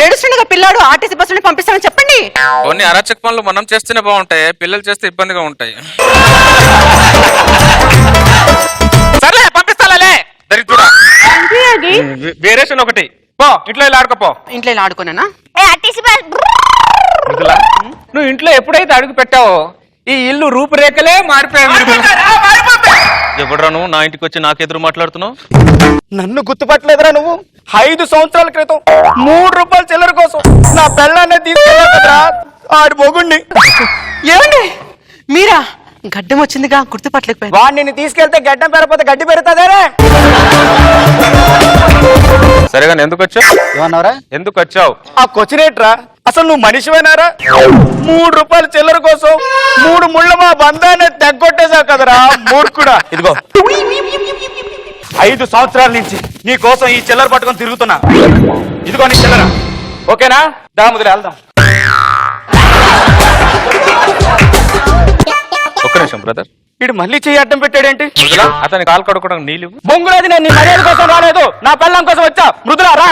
ఏడుస్తుండగా పిల్లాడు ఆర్టీసీ బస్సుని పంపిస్తామని చెప్పండి. కొన్ని అరాచక పనులు మనం చేస్తేనే బాగుంటాయి, పిల్లలు చేస్తే ఇబ్బందిగా ఉంటాయి. సర్లే పంపిస్తాలే. దరిద్రుడా, వేరేషన్ ఒకటి పో, ఇంట్లో ఇలా ఆడుకోపో. ఇంట్లో ఇలా ఆడుకోనా? RTC bus. మృదులా, నువ్వు ఇంట్లో ఎప్పుడైతే అడుగు పెట్టావో ఈ ఇల్లు రూపురేఖలే మారిపోయాయి. ఎవడరా నువ్వు నా ఇంటికి వచ్చి నాకెదురు మాట్లాడుతున్నావు? నన్ను గుర్తుపట్టలేదురా నువ్వు? 5 సంవత్సరాల క్రితం 3 రూపాయల చిల్లర కోసం నా పిల్లనే తీసుకెళ్ళావు కదరా, ఆడి మొగుణ్ణి. ఏమండి మీరా? గడ్డం వచ్చిందిగా, గుర్తుపట్టలేకపోయాను. వాడిని తీసుకెళ్తే గడ్డం పెరగపోతే గడ్డి పెరుగుతుందేరే. సరేగా ఎందుకు వచ్చావు? ఏమన్నారా? ఎందుకు వచ్చావు? ఆ కొచ్చినేట్రా, అసలు నువ్వు మనిషివేనారా? 3 రూపాయల చిల్లర కోసం 3 ముళ్ళ మా బంధాన్ని తెగ్గొట్టేశావు కదరా మూర్ఖుడా. ఇదిగో 5 సంవత్సరాల నుంచి నీ కోసం ఈ చిల్లర పట్టుకొని తిరుగుతున్నా. ఇదిగో నీ చిల్లర, ఓకేనా? దా ముదిరి వెళ్దాం. ఒక్క నిమిషం బ్రదర్. వీడు మళ్ళీ చెయ్యి అడ్డం పెట్టాడేంటి? మృదులా, అతని కాలు కడుక్కోవడం నీళ్ళు. బొంగులది, నేను నీ మర్యాద కోసం రాలేదు, నా పెళ్ళం కోసం వచ్చా. మృదులా రా.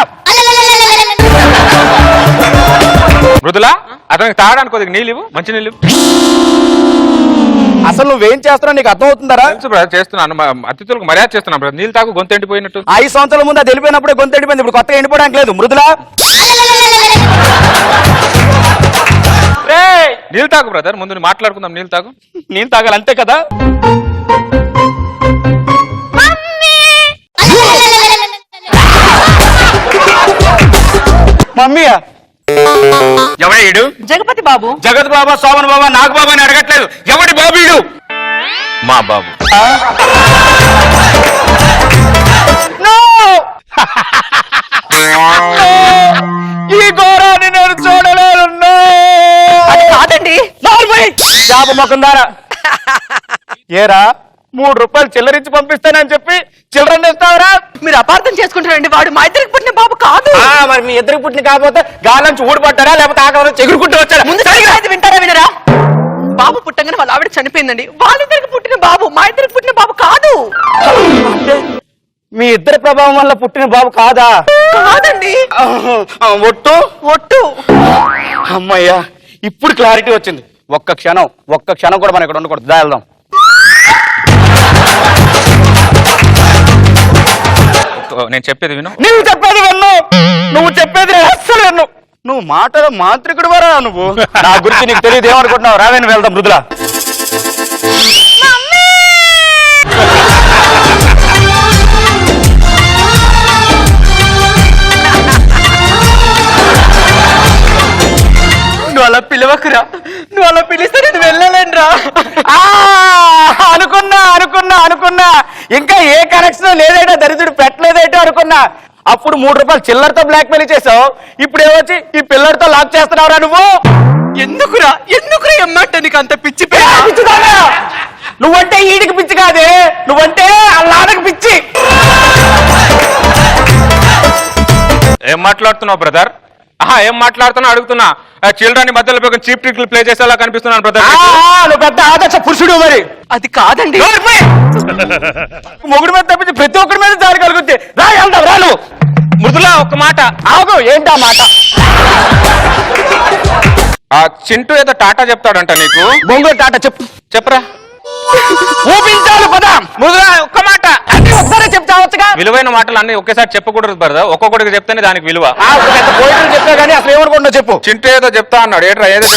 మృదులా, అతనికి తాగడానికి కొద్దిగా నీళ్ళు, మంచి నీళ్ళు. అసలు నువ్వేం చేస్తున్నావు నీకు అర్థం అవుతుందరా? తెలుసు బ్రదర్, చేస్తున్నాను. అతిథులకు మర్యాద చేస్తున్నాను బ్రదర్. నీళ్ళు తాగు, గొంతు ఎండిపోయినట్టు. 5 సంవత్సరాల ముందు అది వెళ్ళిపోయినప్పుడే గొంతు ఎండిపోయింది, ఇప్పుడు కొత్తగా ఎండిపోవడానికి లేదు. మృదులా, నీళ్ళు తాగు బ్రదర్, ముందు మాట్లాడుకుందాం. నీళ్ళు తాగు. నేను తాగాలి అంతే కదా? మమ్మీయా? ఎవడు? జగపతి బాబు. జగత్ బాబా, సోమన్ బాబా, నాగ బాబా అని అడగట్లేదు. ఎవడి బాబీడు? మా బాబు. ఈ ఘోరాన్ని నేను చూడలేదు. కాదండి, శాప మొఖం దారా. ఏరా 3 రూపాయలు చిల్లరించి పంపిస్తానని చెప్పి చిల్లరని ఇస్తావరా? మీరు అపార్థం చేసుకుంటారండి, వాడు మా ఇద్దరికి పుట్టిన బాబు కాదు. మరి మీ ఇద్దరికి పుట్టిన కాకపోతే గాలంచి ఊడిపడ్డారా, లేకపోతే ఆకలి చెగురుకుంటూ వచ్చారా? ముందు వింటారా వినరా? బాబు పుట్టంగానే వాళ్ళ ఆవిడ చనిపోయిందండి. వాళ్ళిద్దరికి పుట్టిన బాబు మా ఇద్దరికి పుట్టిన బాబు కాదు. మీ ఇద్దరి ప్రభావం వల్ల పుట్టిన బాబు కాదా? కాదండి. ఒట్టు ఒట్టు. అమ్మయ్యా, ఇప్పుడు క్లారిటీ వచ్చింది. ఒక్క క్షణం కూడా మనం ఇక్కడ ఉండకూడదు. దా వెళ్దాం. నేను చెప్పేది విను. నువ్వు చెప్పేది విన్ను, నువ్వు చెప్పేది నేను అస్సలు విన్ను. నువ్వు మాటల మాంత్రికుడు వరా నువ్వు. నా గురించి నీకు తెలియదు ఏమనుకుంటున్నావు? రావేని వెళ్దాం మృదుల. నువ్వు అలా పిలవకురా, నువ్వు అలా పిలిస్తే నేను వెళ్ళలేనురా. అనుకున్నా ఇంకా ఏ కనెక్షన్ లేదేటో, దరిద్రుడు పెట్టలేదేటో అనుకున్నా. అప్పుడు 3 రూపాయలు చిల్లరతో బ్లాక్ మెయిల్ చేసావు, ఇప్పుడు ఏమొచ్చి ఈ పిల్లడితో లాక్ చేస్తున్నావురా నువ్వు? ఎందుకురా ఎమ్మంటే నీకు అంత పిచ్చి పిచ్చిదానా? నువ్వంటే ఈడికి పిచ్చి కాదే, నువ్వంటే అల్లాడకి పిచ్చి. ఏం మాట్లాడుతున్నావు బ్రదర్? ఏం మాట్లాడుతున్నా అడుగుతున్నా. చిల్డ్రన్ మధ్యలో పోయి చీప్ ట్రిక్లు ప్లే చేసేలా కనిపిస్తున్నాను బ్రదర్. నువ్వు పెద్ద ఆదర్శ పురుషుడు. మరి అది కాదండి. మొగుడు మీద తప్పించి ప్రతి ఒక్కరి మీద దారి కలుగుద్ది. రా వెళ్దాం, రా నువ్వు. మృదుల ఒక్క మాట ఆగు. ఏంటా మాట? ఆ చింటూ ఏదో టాటా చెప్తాడంట నీకు. బొంగుల టాటా చెప్పరా. ఊపించాలి పదా. మృదుల ఒక్క మాట అన్ని ఒకసారి చెప్తావచ్చుగా. విలువైన మాటలు అన్ని ఒకేసారి చెప్పకూడదు బ్రదర్, ఒక్కొక్కడికి చెప్తేనే దానికి విలువ. పెద్ద పోయిటలు చెప్తా కానీ అసలు ఏమనుకుంటున్నా చెప్పు. చింటూ ఏదో చెప్తా అన్నాడు. ఏట్రా ఏదో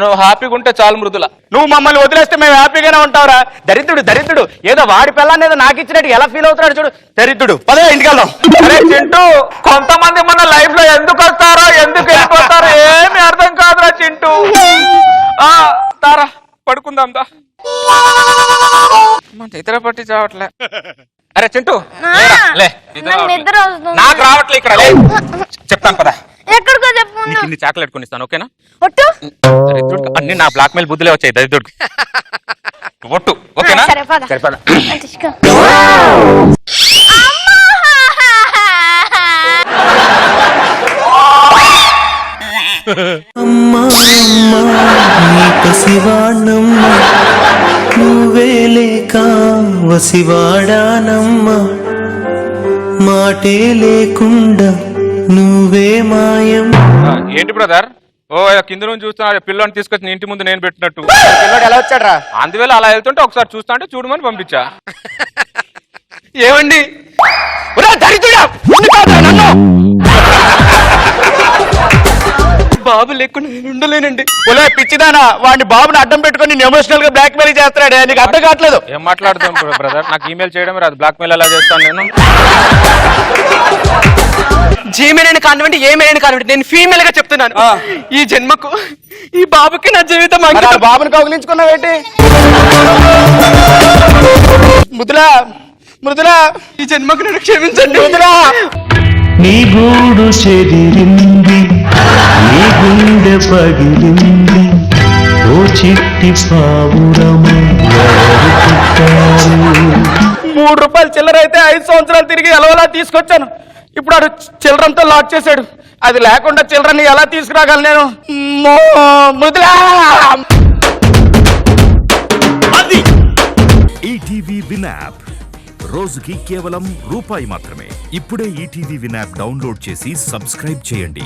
నువ్వు హ్యాపీగా ఉంటే చాలు మృదుల. నువ్వు మమ్మల్ని వదిలేస్తే మేము హ్యాపీగానే ఉంటావురా. దరిద్రుడు ఏదో వాడి పిల్లాన్ని ఏదో నాకు ఇచ్చినట్టు ఎలా ఫీల్ అవుతున్నాడు చూడు. దరిద్రుడు. పదే ఇంటికి వెళ్దాం. అరే చింటూ, కొంతమంది మన లైఫ్ లో ఎందుకు వస్తారో ఎందుకు వెళ్ళిపోతారో ఏమి అర్థం కాదురా చింటూ. తారా పడుకుందాం దా. నిద్ర పట్టి చావట్లే. అరే చింటూ లే, నిద్ర వస్తుంది. నాకు రావట్లే ఇక్కడ. లే చెప్తాను పదా. ఎక్కడికో చెప్పు. నీకు ఇన్ని చాక్లెట్ కొనిస్తాను, ఓకేనా? ఒట్టు. దరిద్రుడికి అన్ని నా బ్లాక్ మెయిల్ బుద్ధులే వచ్చాయి దరిద్రుడికి. ఒట్టు, ఓకేనా? సరే పద. సరిపదా. అమ్మా అమ్మా నీ పసివాణమ్మ, నువ్వే లేక వసివాడానమ్మా, మాటే లేకుండా నువ్వే మాయం. ఏంటి బ్రదర్? కింద నుంచి చూస్తున్నా పిల్లని తీసుకొచ్చి ఇంటి ముందు నేను పెట్టినట్టు. పిల్లడు ఎలా వచ్చాడ్రా? అందువేళ అలా వెళ్తుంటే ఒకసారి చూస్తా అంటే చూడమని పంపించా. ఏమండి దరిద్రుడా నన్ను. బాబు లేకుండా నేను ఉండలేనండి. ఒలే పిచ్చిదానా, వాడిని బాబుని అడ్డం పెట్టుకొని నేను ఎమోషనల్ గా బ్లాక్ మెయిల్ చేస్తున్నాడే. నీకు అర్థం కావట్లేదు. ఏం మాట్లాడుతాం బ్రదర్? నాకు ఈమెయిల్ చేయడమే రాదు, బ్లాక్ మెయిల్ ఎలా చేస్తాను నేను? జీమెయిల్ కానివ్వండి, ఏమైనా కానివ్వండి, నేను ఫీమేల్ గా చెప్తున్నాను. ఈ జన్మకు ఈ బాబుకి నా జీవితం మరి ఆ బాబుని కౌగిలించుకున్నావేంటి? మృదులా ఈ జన్మకు నన్ను క్షమించండి. మృదులా నీ గూడు చెదిరింది, నీ గుండె పగిలింది, ఓ చిట్టి పావురము 3 రూపాయలు చిల్లర అయితే 5 సంవత్సరాలు తిరిగి ఎలవలా తీసుకొచ్చాను. ఇప్పుడు ఆడు చిల్లరంతో లాక్ చేశాడు. అది లేకుండా చిల్లరని ఎలా తీసుకురాగలను నేను? మృదులా ఈటీవీ విన్ యాప్ రోజుకి కేవలం ₹1 మాత్రమే. ఇప్పుడే ఈటీవీ విన్ యాప్ డౌన్లోడ్ చేసి సబ్స్క్రైబ్ చేయండి.